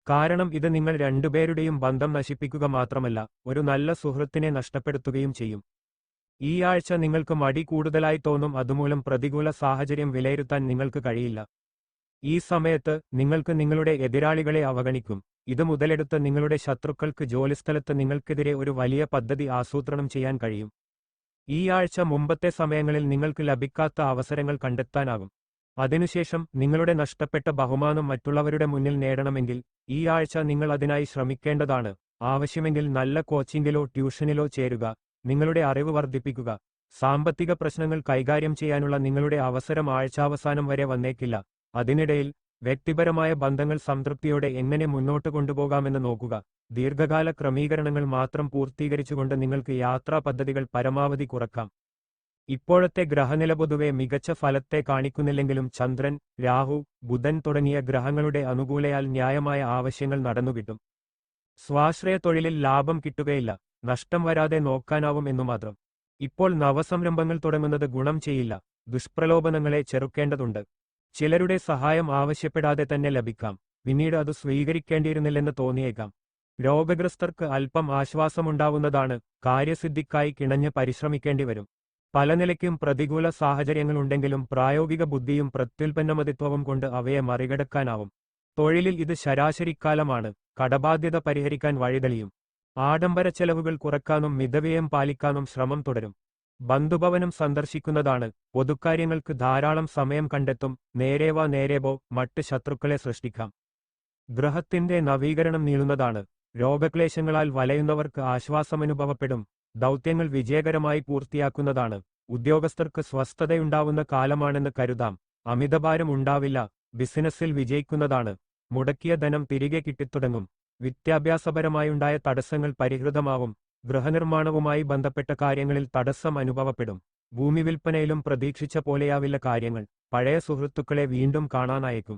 കാരണം ഇത് നിങ്ങൾ രണ്ടുപേരുടെയും ബന്ധം നശിപ്പിക്കുക മാത്രമല്ല, ഒരു നല്ല സുഹൃത്തിനെ നഷ്ടപ്പെടുത്തുകയും ചെയ്യും. ഈ ആഴ്ച നിങ്ങൾക്ക് മടി കൂടുതലായി തോന്നും, അതുമൂലം പ്രതികൂല സാഹചര്യം വിലയിരുത്താൻ നിങ്ങൾക്ക് കഴിയില്ല. ഈ സമയത്ത് നിങ്ങൾക്ക് നിങ്ങളുടെ എതിരാളികളെ അവഗണിക്കും. ഇത് മുതലെടുത്ത് നിങ്ങളുടെ ശത്രുക്കൾക്ക് ജോലിസ്ഥലത്ത് നിങ്ങൾക്കെതിരെ ഒരു വലിയ പദ്ധതി ആസൂത്രണം ചെയ്യാൻ കഴിയും. ഈ ആഴ്ച മുമ്പത്തെ സമയങ്ങളിൽ നിങ്ങൾക്ക് ലഭിക്കാത്ത അവസരങ്ങൾ കണ്ടെത്താനാകും. അതിനുശേഷം നിങ്ങളുടെ നഷ്ടപ്പെട്ട ബഹുമാനം മറ്റുള്ളവരുടെ മുന്നിൽ നേടണമെങ്കിൽ ഈ ആഴ്ച നിങ്ങൾ അതിനായി ശ്രമിക്കേണ്ടതാണ്. ആവശ്യമെങ്കിൽ നല്ല കോച്ചിങ്ങിലോ ട്യൂഷനിലോ ചേരുക, നിങ്ങളുടെ അറിവ് വർദ്ധിപ്പിക്കുക. സാമ്പത്തിക പ്രശ്നങ്ങൾ കൈകാര്യം ചെയ്യാനുള്ള നിങ്ങളുടെ അവസരം ആഴ്ചാവസാനം വരെ വന്നേക്കില്ല. അതിനിടയിൽ വ്യക്തിപരമായ ബന്ധങ്ങൾ സംതൃപ്തിയോടെ എങ്ങനെ മുന്നോട്ട് കൊണ്ടുപോകാമെന്ന് നോക്കുക. ദീർഘകാല ക്രമീകരണങ്ങൾ മാത്രം പൂർത്തീകരിച്ചുകൊണ്ട് നിങ്ങൾക്ക് യാത്രാ പദ്ധതികൾ പരമാവധി കുറക്കാം. ഇപ്പോഴത്തെ ഗ്രഹനില പൊതുവെ മികച്ച ഫലത്തെ കാണിക്കുന്നില്ലെങ്കിലും ചന്ദ്രൻ, രാഹു, ബുധൻ തുടങ്ങിയ ഗ്രഹങ്ങളുടെ അനുകൂലയാൽ ന്യായമായ ആവശ്യങ്ങൾ നടന്നുകിട്ടും. സ്വാശ്രയ തൊഴിലിൽ ലാഭം കിട്ടുകയില്ല, നഷ്ടം വരാതെ നോക്കാനാവും എന്നുമാത്രം. ഇപ്പോൾ നവസംരംഭങ്ങൾ തുടങ്ങുന്നത് ഗുണം ചെയ്യില്ല, ദുഷ്പ്രലോഭനങ്ങളെ ചെറുക്കേണ്ടതുണ്ട്. ചിലരുടെ സഹായം ആവശ്യപ്പെടാതെ തന്നെ ലഭിക്കാം, പിന്നീട് അത് സ്വീകരിക്കേണ്ടിയിരുന്നില്ലെന്ന് തോന്നിയേക്കാം. രോഗഗ്രസ്തർക്ക് അല്പം ആശ്വാസമുണ്ടാവുന്നതാണ്, കാര്യസിദ്ധിക്കായി കിണഞ്ഞ് പരിശ്രമിക്കേണ്ടി വരും. പല നിലയ്ക്കും പ്രതികൂല സാഹചര്യങ്ങളുണ്ടെങ്കിലും പ്രായോഗിക ബുദ്ധിയും പ്രത്യുൽപ്പന്നമതിത്വവും കൊണ്ട് അവയെ മറികടക്കാനാവും. തൊഴിലിൽ ഇത് ശരാശരിക്കാലമാണ്, കടബാധ്യത പരിഹരിക്കാൻ വഴിതെളിയും. ആഡംബര ചെലവുകൾ കുറക്കാനും മിതവ്യയം പാലിക്കാനും ശ്രമം തുടരും. ബന്ധുഭവനം സന്ദർശിക്കുന്നതാണ്, പൊതുക്കാര്യങ്ങൾക്ക് ധാരാളം സമയം കണ്ടെത്തും. നേരേവാ നേരേബോ മറ്റ് ശത്രുക്കളെ സൃഷ്ടിക്കാം. ഗ്രഹത്തിന്റെ നവീകരണം നീളുന്നതാണ്, രോഗക്ലേശങ്ങളാൽ വലയുന്നവർക്ക് ആശ്വാസമനുഭവപ്പെടും. ദൗത്യങ്ങൾ വിജയകരമായി പൂർത്തിയാക്കുന്നതാണ്. ഉദ്യോഗസ്ഥർക്ക് സ്വസ്ഥതയുണ്ടാവുന്ന കാലമാണെന്ന് കരുതാം, അമിതഭാരം ഉണ്ടാവില്ല. ബിസിനസ്സിൽ വിജയിക്കുന്നതാണ്, മുടക്കിയ ധനം തിരികെ കിട്ടിത്തുടങ്ങും. വിദ്യാഭ്യാസപരമായുണ്ടായ തടസ്സങ്ങൾ പരിഹൃതമാവും. ഗൃഹനിർമ്മാണവുമായി ബന്ധപ്പെട്ട കാര്യങ്ങളിൽ തടസ്സം അനുഭവപ്പെടും. ഭൂമി വിൽപ്പനയിലും പ്രതീക്ഷിച്ച പോലെയാവില്ല കാര്യങ്ങൾ, പഴയ സുഹൃത്തുക്കളെ വീണ്ടും കാണാനായേക്കും.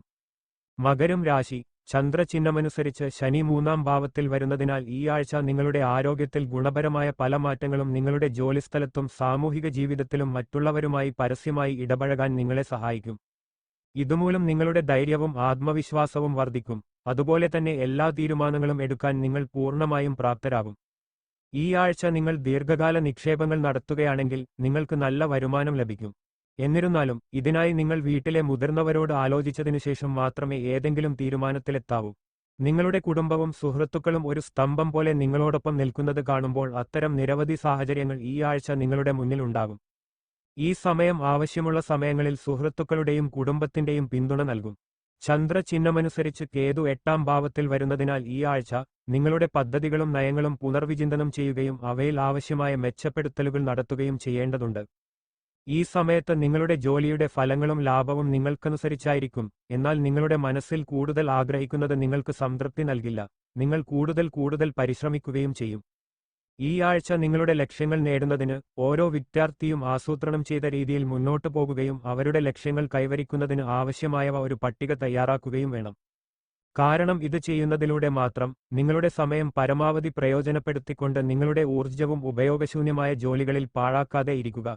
മകരം രാശി. ചന്ദ്രചിഹ്നമനുസരിച്ച് ശനി 3-ാം ഭാവത്തിൽ വരുന്നതിനാൽ ഈ ആഴ്ച നിങ്ങളുടെ ആരോഗ്യത്തിൽ ഗുണപരമായ പല മാറ്റങ്ങളും നിങ്ങളുടെ ജോലിസ്ഥലത്തും സാമൂഹിക ജീവിതത്തിലും മറ്റുള്ളവരുമായി പരസ്യമായി ഇടപഴകാൻ നിങ്ങളെ സഹായിക്കും. ഇതുമൂലം നിങ്ങളുടെ ധൈര്യവും ആത്മവിശ്വാസവും വർദ്ധിക്കും. അതുപോലെ തന്നെ എല്ലാ തീരുമാനങ്ങളും എടുക്കാൻ നിങ്ങൾ പൂർണ്ണമായും പ്രാപ്തരാകും. ഈ ആഴ്ച നിങ്ങൾ ദീർഘകാല നിക്ഷേപങ്ങൾ നടത്തുകയാണെങ്കിൽ നിങ്ങൾക്ക് നല്ല വരുമാനം ലഭിക്കും. എന്നിരുന്നാലും ഇതിനായി നിങ്ങൾ വീട്ടിലെ മുതിർന്നവരോട് ആലോചിച്ചതിനുശേഷം മാത്രമേ ഏതെങ്കിലും തീരുമാനത്തിലെത്താവൂ. നിങ്ങളുടെ കുടുംബവും സുഹൃത്തുക്കളും ഒരു സ്തംഭം പോലെ നിങ്ങളോടൊപ്പം നിൽക്കുന്നത് കാണുമ്പോൾ അത്തരം നിരവധി സാഹചര്യങ്ങൾ ഈ ആഴ്ച നിങ്ങളുടെ മുന്നിൽ ഉണ്ടാകും. ഈ സമയം ആവശ്യമുള്ള സമയങ്ങളിൽ സുഹൃത്തുക്കളുടെയും കുടുംബത്തിന്റെയും പിന്തുണ നൽകും. ചന്ദ്രചിഹ്നമനുസരിച്ച് കേതു 8-ാം ഭാവത്തിൽ വരുന്നതിനാൽ ഈ ആഴ്ച നിങ്ങളുടെ പദ്ധതികളും നയങ്ങളും പുനർവിചിന്തനം ചെയ്യുകയും അവയിൽ ആവശ്യമായ മെച്ചപ്പെടുത്തലുകൾ നടത്തുകയും ചെയ്യേണ്ടതുണ്ട്. ഈ സമയത്ത് നിങ്ങളുടെ ജോലിയുടെ ഫലങ്ങളും ലാഭവും നിങ്ങൾക്കനുസരിച്ചായിരിക്കും. എന്നാൽ നിങ്ങളുടെ മനസ്സിൽ കൂടുതൽ ആഗ്രഹിക്കുന്നത് നിങ്ങൾക്ക് സംതൃപ്തി നൽകില്ല. നിങ്ങൾ കൂടുതൽ പരിശ്രമിക്കുകയും ചെയ്യും. ഈ ആഴ്ച നിങ്ങളുടെ ലക്ഷ്യങ്ങൾ നേടുന്നതിന് ഓരോ വിദ്യാർത്ഥിയും ആസൂത്രണം ചെയ്ത രീതിയിൽ മുന്നോട്ടു പോകുകയും അവരുടെ ലക്ഷ്യങ്ങൾ കൈവരിക്കുന്നതിന് ആവശ്യമായവ ഒരു പട്ടിക തയ്യാറാക്കുകയും വേണം. കാരണം ഇത് ചെയ്യുന്നതിലൂടെ മാത്രം നിങ്ങളുടെ സമയം പരമാവധി പ്രയോജനപ്പെടുത്തിക്കൊണ്ട് നിങ്ങളുടെ ഊർജ്ജവും ഉപയോഗശൂന്യമായ ജോലികളിൽ പാഴാക്കാതെ ഇരിക്കുക.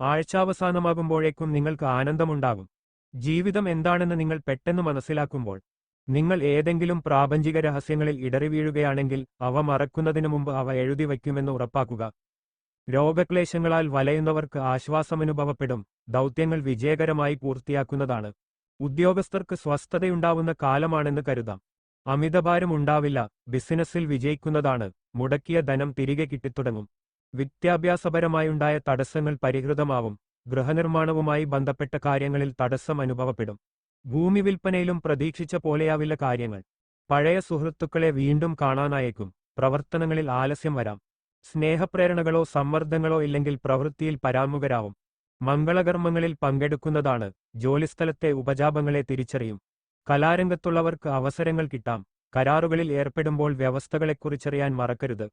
ആഴ്ചാവസാനമാകുമ്പോഴേക്കും നിങ്ങൾക്ക് ആനന്ദമുണ്ടാകും. ജീവിതം എന്താണെന്ന് നിങ്ങൾ പെട്ടെന്ന് മനസ്സിലാക്കുമ്പോൾ. നിങ്ങൾ ഏതെങ്കിലും പ്രാപഞ്ചിക രഹസ്യങ്ങളിൽ ഇടറിവീഴുകയാണെങ്കിൽ അവ മറക്കുന്നതിനു മുമ്പ് അവ എഴുതി വയ്ക്കുമെന്ന് ഉറപ്പാക്കുക. രോഗക്ലേശങ്ങളാൽ വലയുന്നവർക്ക് ആശ്വാസമനുഭവപ്പെടും. ദൗത്യങ്ങൾ വിജയകരമായി പൂർത്തിയാക്കുന്നതാണ്. ഉദ്യോഗസ്ഥർക്ക് സ്വസ്ഥതയുണ്ടാവുന്ന കാലമാണെന്ന് കരുതാം. അമിതഭാരം ഉണ്ടാവില്ല. ബിസിനസ്സിൽ വിജയിക്കുന്നതാണ്. മുടക്കിയ ധനം തിരികെ കിട്ടിത്തുടങ്ങും. വിദ്യാഭ്യാസപരമായുണ്ടായ തടസ്സങ്ങൾ പരിഹൃതമാവും. ഗൃഹനിർമ്മാണവുമായി ബന്ധപ്പെട്ട കാര്യങ്ങളിൽ തടസ്സം അനുഭവപ്പെടും. ഭൂമി വിൽപ്പനയിലും പ്രതീക്ഷിച്ച പോലെയാവില്ല കാര്യങ്ങൾ. പഴയ സുഹൃത്തുക്കളെ വീണ്ടും കാണാനായേക്കും. പ്രവർത്തനങ്ങളിൽ ആലസ്യം വരാം. സ്നേഹപ്രേരണകളോ സമ്മർദ്ദങ്ങളോ ഇല്ലെങ്കിൽ പ്രവൃത്തിയിൽ പരാമുഖരാവും. മംഗളകർമ്മങ്ങളിൽ പങ്കെടുക്കുന്നതാണ്. ജോലിസ്ഥലത്തെ ഉപജാപങ്ങളെ തിരിച്ചറിയും. കലാരംഗത്തുള്ളവർക്ക് അവസരങ്ങൾ കിട്ടാം. കരാറുകളിൽ ഏർപ്പെടുമ്പോൾ വ്യവസ്ഥകളെക്കുറിച്ചറിയാൻ മറക്കരുത്.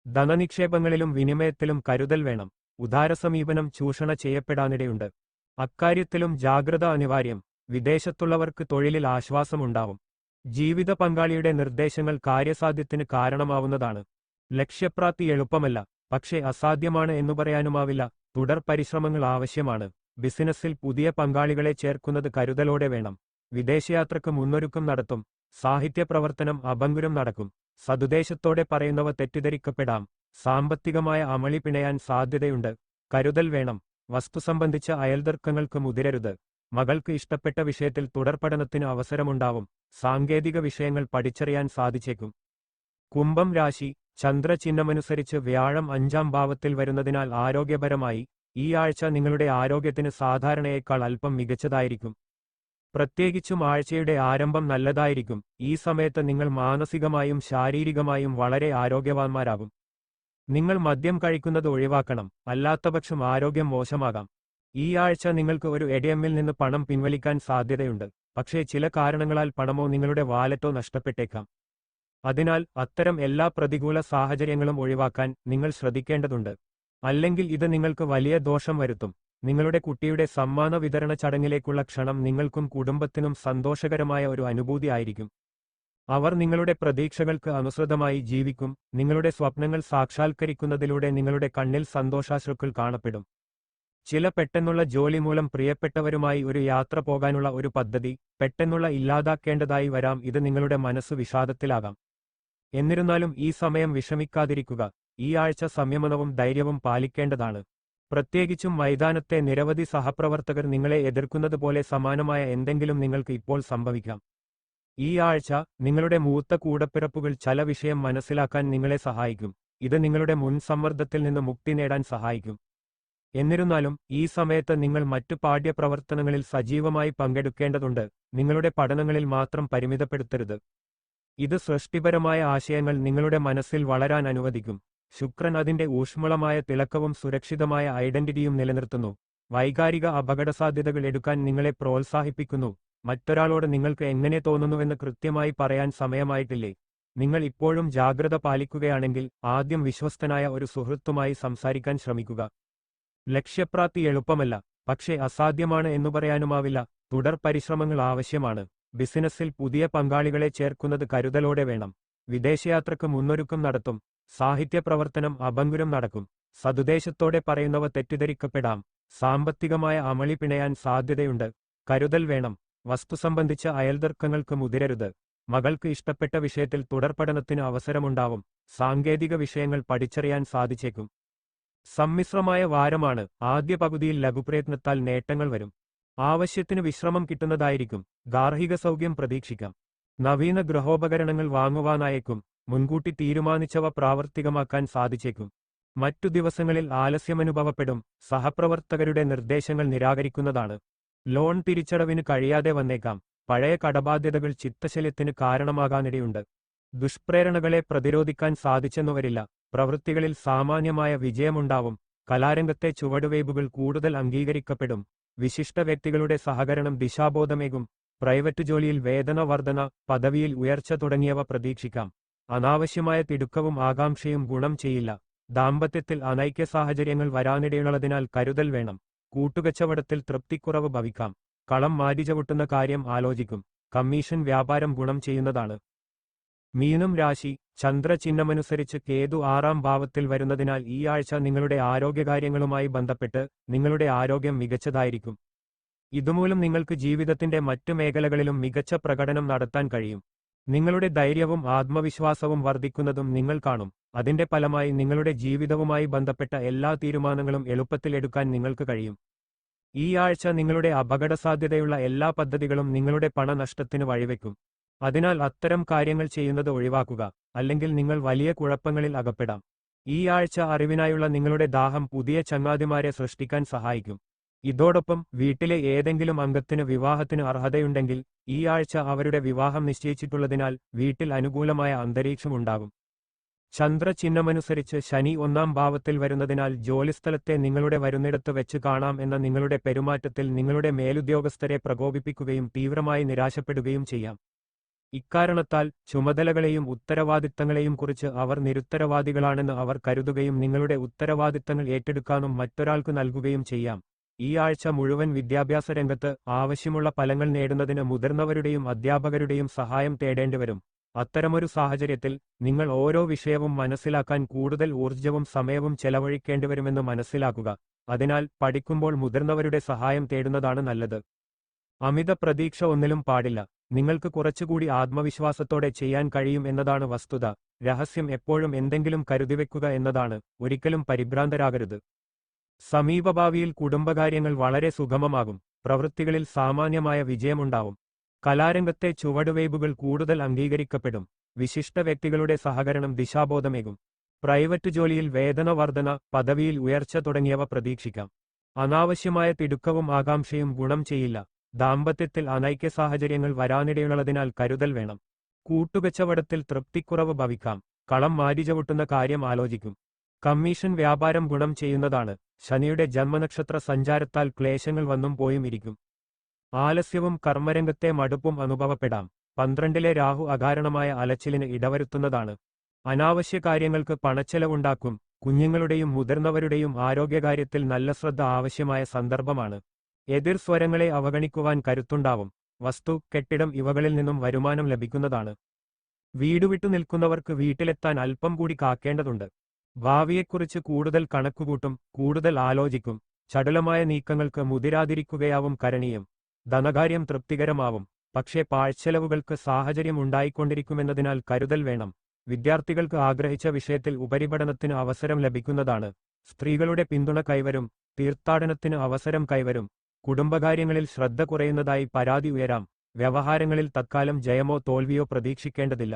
ധനനിക്ഷേപങ്ങളിലും വിനിമയത്തിലും കരുതൽ വേണം. ഉദാരസമീപനം ചൂഷണ ചെയ്യപ്പെടാനിടയുണ്ട്. അക്കാര്യത്തിലും ജാഗ്രത അനിവാര്യം. വിദേശത്തുള്ളവർക്ക് തൊഴിലിൽ ആശ്വാസമുണ്ടാവും. ജീവിത പങ്കാളിയുടെ നിർദ്ദേശങ്ങൾ കാര്യസാധ്യത്തിന് കാരണമാവുന്നതാണ്. ലക്ഷ്യപ്രാപ്തി എളുപ്പമല്ല, പക്ഷേ അസാധ്യമാണ് എന്നു പറയാനുമാവില്ല. തുടർ പരിശ്രമങ്ങൾ ആവശ്യമാണ്. ബിസിനസ്സിൽ പുതിയ പങ്കാളികളെ ചേർക്കുന്നത് കരുതലോടെ വേണം. വിദേശയാത്രക്ക് മുന്നൊരുക്കം നടത്തും. സാഹിത്യപ്രവർത്തനം അഭംഗുരം നടക്കും. സതുദ്ദേശത്തോടെ പറയുന്നവ തെറ്റിദ്ധരിക്കപ്പെടാം. സാമ്പത്തികമായ അമളി പിണയാൻ സാധ്യതയുണ്ട്. കരുതൽ വേണം. വസ്തുസംബന്ധിച്ച അയൽതർക്കങ്ങൾക്ക് മുതിരരുത്. മകൾക്ക് ഇഷ്ടപ്പെട്ട വിഷയത്തിൽ തുടർപഠനത്തിന് അവസരമുണ്ടാവും. സാങ്കേതിക വിഷയങ്ങൾ പഠിച്ചറിയാൻ സാധിച്ചേക്കും. കുംഭം രാശി. ചന്ദ്രചിഹ്നമനുസരിച്ച് വ്യാഴം 5-ാം ഭാവത്തിൽ വരുന്നതിനാൽ ആരോഗ്യപരമായി ഈ ആഴ്ച നിങ്ങളുടെ ആരോഗ്യത്തിന് സാധാരണയേക്കാൾ അല്പം മികച്ചതായിരിക്കും. പ്രത്യേകിച്ചും ആഴ്ചയുടെ ആരംഭം നല്ലതായിരിക്കും. ഈ സമയത്ത് നിങ്ങൾ മാനസികമായും ശാരീരികമായും വളരെ ആരോഗ്യവാന്മാരാകും. നിങ്ങൾ മദ്യം കഴിക്കുന്നത് ഒഴിവാക്കണം, അല്ലാത്തപക്ഷം ആരോഗ്യം മോശമാകാം. ഈ ആഴ്ച നിങ്ങൾക്ക് ഒരു എടിഎമ്മിൽ നിന്ന് പണം പിൻവലിക്കാൻ സാധ്യതയുണ്ട്, പക്ഷേ ചില കാരണങ്ങളാൽ പണമോ നിങ്ങളുടെ വാലറ്റോ നഷ്ടപ്പെട്ടേക്കാം. അതിനാൽ അത്തരം എല്ലാ പ്രതികൂല സാഹചര്യങ്ങളും ഒഴിവാക്കാൻ നിങ്ങൾ ശ്രദ്ധിക്കേണ്ടതുണ്ട്. അല്ലെങ്കിൽ ഇത് നിങ്ങൾക്ക് വലിയ ദോഷം വരുത്തും. നിങ്ങളുടെ കുട്ടിയുടെ സമ്മാന വിതരണ ചടങ്ങിലേക്കുള്ള ക്ഷണം നിങ്ങൾക്കും കുടുംബത്തിനും സന്തോഷകരമായ ഒരു അനുഭൂതി ആയിരിക്കും. അവർ നിങ്ങളുടെ പ്രതീക്ഷകൾക്ക് അനുസൃതമായി ജീവിക്കും. നിങ്ങളുടെ സ്വപ്നങ്ങൾ സാക്ഷാത്കരിക്കുന്നതിലൂടെ നിങ്ങളുടെ കണ്ണിൽ സന്തോഷാശ്രുക്കൾ കാണപ്പെടും. ചില പെട്ടെന്നുള്ള ജോലി മൂലം പ്രിയപ്പെട്ടവരുമായി ഒരു യാത്ര പോകാനുള്ള ഒരു പദ്ധതി പെട്ടെന്നുള്ള ഇല്ലാതാക്കേണ്ടതായി വരാം. ഇത് നിങ്ങളുടെ മനസ്സ് വിഷാദത്തിലാകാം. എന്നിരുന്നാലും ഈ സമയം വിഷമിക്കാതിരിക്കുക. ഈ ആഴ്ച സംയമനവും ധൈര്യവും പാലിക്കേണ്ടതാണ്. പ്രത്യേകിച്ചും മൈതാനത്തെ നിരവധി സഹപ്രവർത്തകർ നിങ്ങളെ എതിർക്കുന്നതുപോലെ സമാനമായ എന്തെങ്കിലും നിങ്ങൾക്ക് ഇപ്പോൾ സംഭവിക്കാം. ഈ ആഴ്ച നിങ്ങളുടെ മൂത്ത കൂടപ്പിറപ്പുകൾ ചില വിഷയം മനസ്സിലാക്കാൻ നിങ്ങളെ സഹായിക്കും. ഇത് നിങ്ങളുടെ മുൻ സമ്മർദ്ദത്തിൽ നിന്ന് മുക്തി നേടാൻ സഹായിക്കും. എന്നിരുന്നാലും ഈ സമയത്ത് നിങ്ങൾ മറ്റു പാഠ്യപ്രവർത്തനങ്ങളിൽ സജീവമായി പങ്കെടുക്കേണ്ടതുണ്ട്. നിങ്ങളുടെ പഠനങ്ങളിൽ മാത്രം പരിമിതപ്പെടുത്തരുത്. ഇത് സൃഷ്ടിപരമായ ആശയങ്ങൾ നിങ്ങളുടെ മനസ്സിൽ വളരാൻ അനുവദിക്കും. ശുക്രൻ അതിന്റെ ഊഷ്മളമായ തിളക്കവും സുരക്ഷിതമായ ഐഡന്റിറ്റിയും നിലനിർത്തുന്നു. വൈകാരിക അപകടസാധ്യതകൾ എടുക്കാൻ നിങ്ങളെ പ്രോത്സാഹിപ്പിക്കുന്നു. മറ്റൊരാളോട് നിങ്ങൾക്ക് എങ്ങനെ തോന്നുന്നുവെന്ന് കൃത്യമായി പറയാൻ സമയമായിട്ടില്ലേ? നിങ്ങൾ ഇപ്പോഴും ജാഗ്രത പാലിക്കുകയാണെങ്കിൽ ആദ്യം വിശ്വസ്തനായ ഒരു സുഹൃത്തുമായി സംസാരിക്കാൻ ശ്രമിക്കുക. ലക്ഷ്യപ്രാപ്തി എളുപ്പമല്ല, പക്ഷേ അസാധ്യമാണ് എന്നു പറയാനുമാവില്ല. തുടർ പരിശ്രമങ്ങൾ ആവശ്യമാണ്. ബിസിനസ്സിൽ പുതിയ പങ്കാളികളെ ചേർക്കുന്നത് കരുതലോടെ വേണം. വിദേശയാത്രക്ക് മുന്നൊരുക്കം നടത്തും. സാഹിത്യപ്രവർത്തനം അഭംഗുരം നടക്കും. സതുദ്ദേശത്തോടെ പറയുന്നവ തെറ്റിദ്ധരിക്കപ്പെടാം. സാമ്പത്തികമായ അമളി പിണയാൻ സാധ്യതയുണ്ട്. കരുതൽ വേണം. വസ്തുസംബന്ധിച്ച അയൽതർക്കങ്ങൾക്ക് മുതിരരുത്. മകൾക്ക് ഇഷ്ടപ്പെട്ട വിഷയത്തിൽ തുടർപഠനത്തിന് അവസരമുണ്ടാവും. സാങ്കേതിക വിഷയങ്ങൾ പഠിച്ചറിയാൻ സാധിച്ചേക്കും. സമ്മിശ്രമായ വാരമാണ്. ആദ്യ പകുതിയിൽ ലഘുപ്രയത്നത്താൽ നേട്ടങ്ങൾ വരും. ആവശ്യത്തിന് വിശ്രമം കിട്ടുന്നതായിരിക്കും. ഗാർഹിക സൗഖ്യം പ്രതീക്ഷിക്കാം. നവീന ഗൃഹോപകരണങ്ങൾ വാങ്ങുവാനായേക്കും. മുൻകൂട്ടി തീരുമാനിച്ചവ പ്രാവർത്തികമാക്കാൻ സാധിച്ചേക്കും. മറ്റു ദിവസങ്ങളിൽ ആലസ്യമനുഭവപ്പെടും. സഹപ്രവർത്തകരുടെ നിർദ്ദേശങ്ങൾ നിരാകരിക്കുന്നതാണ്. ലോൺ തിരിച്ചടവിന് കഴിയാതെ വന്നേക്കാം. പഴയ കടബാധ്യതകൾ ചിത്തശല്യത്തിന് കാരണമാകാനിടയുണ്ട്. ദുഷ്പ്രേരണകളെ പ്രതിരോധിക്കാൻ സാധിച്ചെന്നുവരില്ല. പ്രവൃത്തികളിൽ സാമാന്യമായ വിജയമുണ്ടാവും. കലാരംഗത്തെ ചുവടുവയ്പുകൾ കൂടുതൽ അംഗീകരിക്കപ്പെടും. വിശിഷ്ട വ്യക്തികളുടെ സഹകരണം ദിശാബോധമേകും. പ്രൈവറ്റ് ജോലിയിൽ വേതന വർധന, പദവിയിൽ ഉയർച്ച തുടങ്ങിയവ പ്രതീക്ഷിക്കാം. അനാവശ്യമായ തിടുക്കവും ആകാംക്ഷയും ഗുണം ചെയ്യില്ല. ദാമ്പത്യത്തിൽ അനൈക്യ സാഹചര്യങ്ങൾ വരാനിടയുള്ളതിനാൽ കരുതൽ വേണം. കൂട്ടുകച്ചവടത്തിൽ തൃപ്തിക്കുറവ് ഭവിക്കാം. കളം മാറ്റിച്ചവിട്ടുന്ന കാര്യം ആലോചിക്കും. കമ്മീഷൻ വ്യാപാരം ഗുണം ചെയ്യുന്നതാണ്. മീനം രാശി. ചന്ദ്രചിഹ്നമനുസരിച്ച് കേതു 6-ാം ഭാവത്തിൽ വരുന്നതിനാൽ ഈ ആഴ്ച നിങ്ങളുടെ ആരോഗ്യകാര്യങ്ങളുമായി ബന്ധപ്പെട്ട് നിങ്ങളുടെ ആരോഗ്യം മികച്ചതായിരിക്കും. ഇതുമൂലം നിങ്ങൾക്ക് ജീവിതത്തിന്റെ മറ്റു മേഖലകളിലും മികച്ച പ്രകടനം നടത്താൻ കഴിയും. നിങ്ങളുടെ ധൈര്യവും ആത്മവിശ്വാസവും വർദ്ധിക്കുന്നതും നിങ്ങൾ കാണും. അതിന്റെ ഫലമായി നിങ്ങളുടെ ജീവിതവുമായി ബന്ധപ്പെട്ട എല്ലാ തീരുമാനങ്ങളും എളുപ്പത്തിൽ എടുക്കാൻ നിങ്ങൾക്ക് കഴിയും. ഈ ആഴ്ച നിങ്ങളുടെ അപകടസാധ്യതയുള്ള എല്ലാ പദ്ധതികളും നിങ്ങളുടെ പണനഷ്ടത്തിന് വഴിവെക്കും. അതിനാൽ അത്തരം കാര്യങ്ങൾ ചെയ്യുന്നത് ഒഴിവാക്കുക, അല്ലെങ്കിൽ നിങ്ങൾ വലിയ കുഴപ്പങ്ങളിൽ അകപ്പെടാം. ഈ ആഴ്ച അറിവിനായുള്ള നിങ്ങളുടെ ദാഹം പുതിയ ചങ്ങാതിമാരെ സൃഷ്ടിക്കാൻ സഹായിക്കും. ഇതോടൊപ്പം വീട്ടിലെ ഏതെങ്കിലും അംഗത്തിന് വിവാഹത്തിന് അർഹതയുണ്ടെങ്കിൽ ഈ ആഴ്ച അവരുടെ വിവാഹം നിശ്ചയിച്ചിട്ടുള്ളതിനാൽ വീട്ടിൽ അനുകൂലമായ അന്തരീക്ഷമുണ്ടാകും. ചന്ദ്രചിഹ്നമനുസരിച്ച് ശനി 1-ാം ഭാവത്തിൽ വരുന്നതിനാൽ ജോലിസ്ഥലത്തെ നിങ്ങളുടെ വരുന്നിടത്ത് വെച്ച് കാണാം എന്ന നിങ്ങളുടെ പെരുമാറ്റത്തിൽ നിങ്ങളുടെ മേലുദ്യോഗസ്ഥരെ പ്രകോപിപ്പിക്കുകയും തീവ്രമായി നിരാശപ്പെടുകയും ചെയ്യാം. ഇക്കാരണത്താൽ ചുമതലകളെയും ഉത്തരവാദിത്തങ്ങളെയും കുറിച്ച് അവർ നിരുത്തരവാദികളാണെന്ന് അവർ കരുതുകയും നിങ്ങളുടെ ഉത്തരവാദിത്തങ്ങൾ ഏറ്റെടുക്കാനും മറ്റൊരാൾക്ക് നൽകുകയും ചെയ്യാം. ഈ ആഴ്ച മുഴുവൻ വിദ്യാഭ്യാസ രംഗത്ത് ആവശ്യമുള്ള ഫലങ്ങൾ നേടുന്നതിന് മുതിർന്നവരുടെയും അധ്യാപകരുടെയും സഹായം തേടേണ്ടിവരും. അത്തരമൊരു സാഹചര്യത്തിൽ നിങ്ങൾ ഓരോ വിഷയവും മനസ്സിലാക്കാൻ കൂടുതൽ ഊർജ്ജവും സമയവും ചെലവഴിക്കേണ്ടിവരുമെന്ന് മനസ്സിലാക്കുക. അതിനാൽ പഠിക്കുമ്പോൾ മുതിർന്നവരുടെ സഹായം തേടുന്നതാണ് നല്ലത്. അമിത പ്രതീക്ഷ ഒന്നിലും പാടില്ല. നിങ്ങൾക്ക് കുറച്ചുകൂടി ആത്മവിശ്വാസത്തോടെ ചെയ്യാൻ കഴിയും എന്നതാണ് വസ്തുത. രഹസ്യം എപ്പോഴും എന്തെങ്കിലും കരുതിവെക്കുക എന്നതാണ്. ഒരിക്കലും പരിഭ്രാന്തരാകരുത്. സമീപഭാവിയിൽ കുടുംബകാര്യങ്ങൾ വളരെ സുഗമമാകും. പ്രവൃത്തികളിൽ സാമാന്യമായ വിജയമുണ്ടാവും. കലാരംഗത്തെ ചുവടുവയ്പുകൾ കൂടുതൽ അംഗീകരിക്കപ്പെടും. വിശിഷ്ട വ്യക്തികളുടെ സഹകരണം ദിശാബോധമേകും. പ്രൈവറ്റ് ജോലിയിൽ വേതന വർധന, പദവിയിൽ ഉയർച്ച തുടങ്ങിയവ പ്രതീക്ഷിക്കാം. അനാവശ്യമായ തിടുക്കവും ആകാംക്ഷയും ഗുണം ചെയ്യില്ല. ദാമ്പത്യത്തിൽ അനൈക്യ സാഹചര്യങ്ങൾ വരാനിടയുള്ളതിനാൽ കരുതൽ വേണം. കൂട്ടുകച്ചവടത്തിൽ തൃപ്തിക്കുറവ് ഭവിക്കാം. കളം മാറ്റിച്ചവിട്ടുന്ന കാര്യം ആലോചിക്കും. കമ്മീഷൻ വ്യാപാരം ഗുണം ചെയ്യുന്നതാണ്. ശനിയുടെ ജന്മനക്ഷത്ര സഞ്ചാരത്താൽ ക്ലേശങ്ങൾ വന്നും പോയും ഇരിക്കും. ആലസ്യവും കർമ്മരംഗത്തെ മടുപ്പും അനുഭവപ്പെടാം. 12-ലെ രാഹു അകാരണമായ അലച്ചിലിന് ഇടവരുത്തുന്നതാണ്. അനാവശ്യ കാര്യങ്ങൾക്ക് പണച്ചെലവുണ്ടാക്കും. കുഞ്ഞുങ്ങളുടെയും മുതിർന്നവരുടെയും ആരോഗ്യകാര്യത്തിൽ നല്ല ശ്രദ്ധ ആവശ്യമായ സന്ദർഭമാണ്. എതിർ സ്വരങ്ങളെ അവഗണിക്കുവാൻ കരുത്തുണ്ടാവും. വസ്തു, കെട്ടിടം ഇവകളിൽ നിന്നും വരുമാനം ലഭിക്കുന്നതാണ്. വീടുവിട്ടു നിൽക്കുന്നവർക്ക് വീട്ടിലെത്താൻ അല്പം കൂടി കാക്കേണ്ടതുണ്ട്. ഭാവിയെക്കുറിച്ച് കൂടുതൽ കണക്കുകൂട്ടും, കൂടുതൽ ആലോചിക്കും. ചടുലമായ നീക്കങ്ങൾക്ക് മുതിരാതിരിക്കുകയാവും കരണീയം. ധനകാര്യം തൃപ്തികരമാവും. പക്ഷേ പാഴ്ചെലവുകൾക്ക് സാഹചര്യം ഉണ്ടായിക്കൊണ്ടിരിക്കുമെന്നതിനാൽ കരുതൽ വേണം. വിദ്യാർത്ഥികൾക്ക് ആഗ്രഹിച്ച വിഷയത്തിൽ ഉപരിപഠനത്തിന് അവസരം ലഭിക്കുന്നതാണ്. സ്ത്രീകളുടെ പിന്തുണ കൈവരും. തീർത്ഥാടനത്തിന് അവസരം കൈവരും. കുടുംബകാര്യങ്ങളിൽ ശ്രദ്ധ കുറയുന്നതായി പരാതി ഉയരാം. വ്യവഹാരങ്ങളിൽ തത്കാലം ജയമോ തോൽവിയോ പ്രതീക്ഷിക്കേണ്ടതില്ല.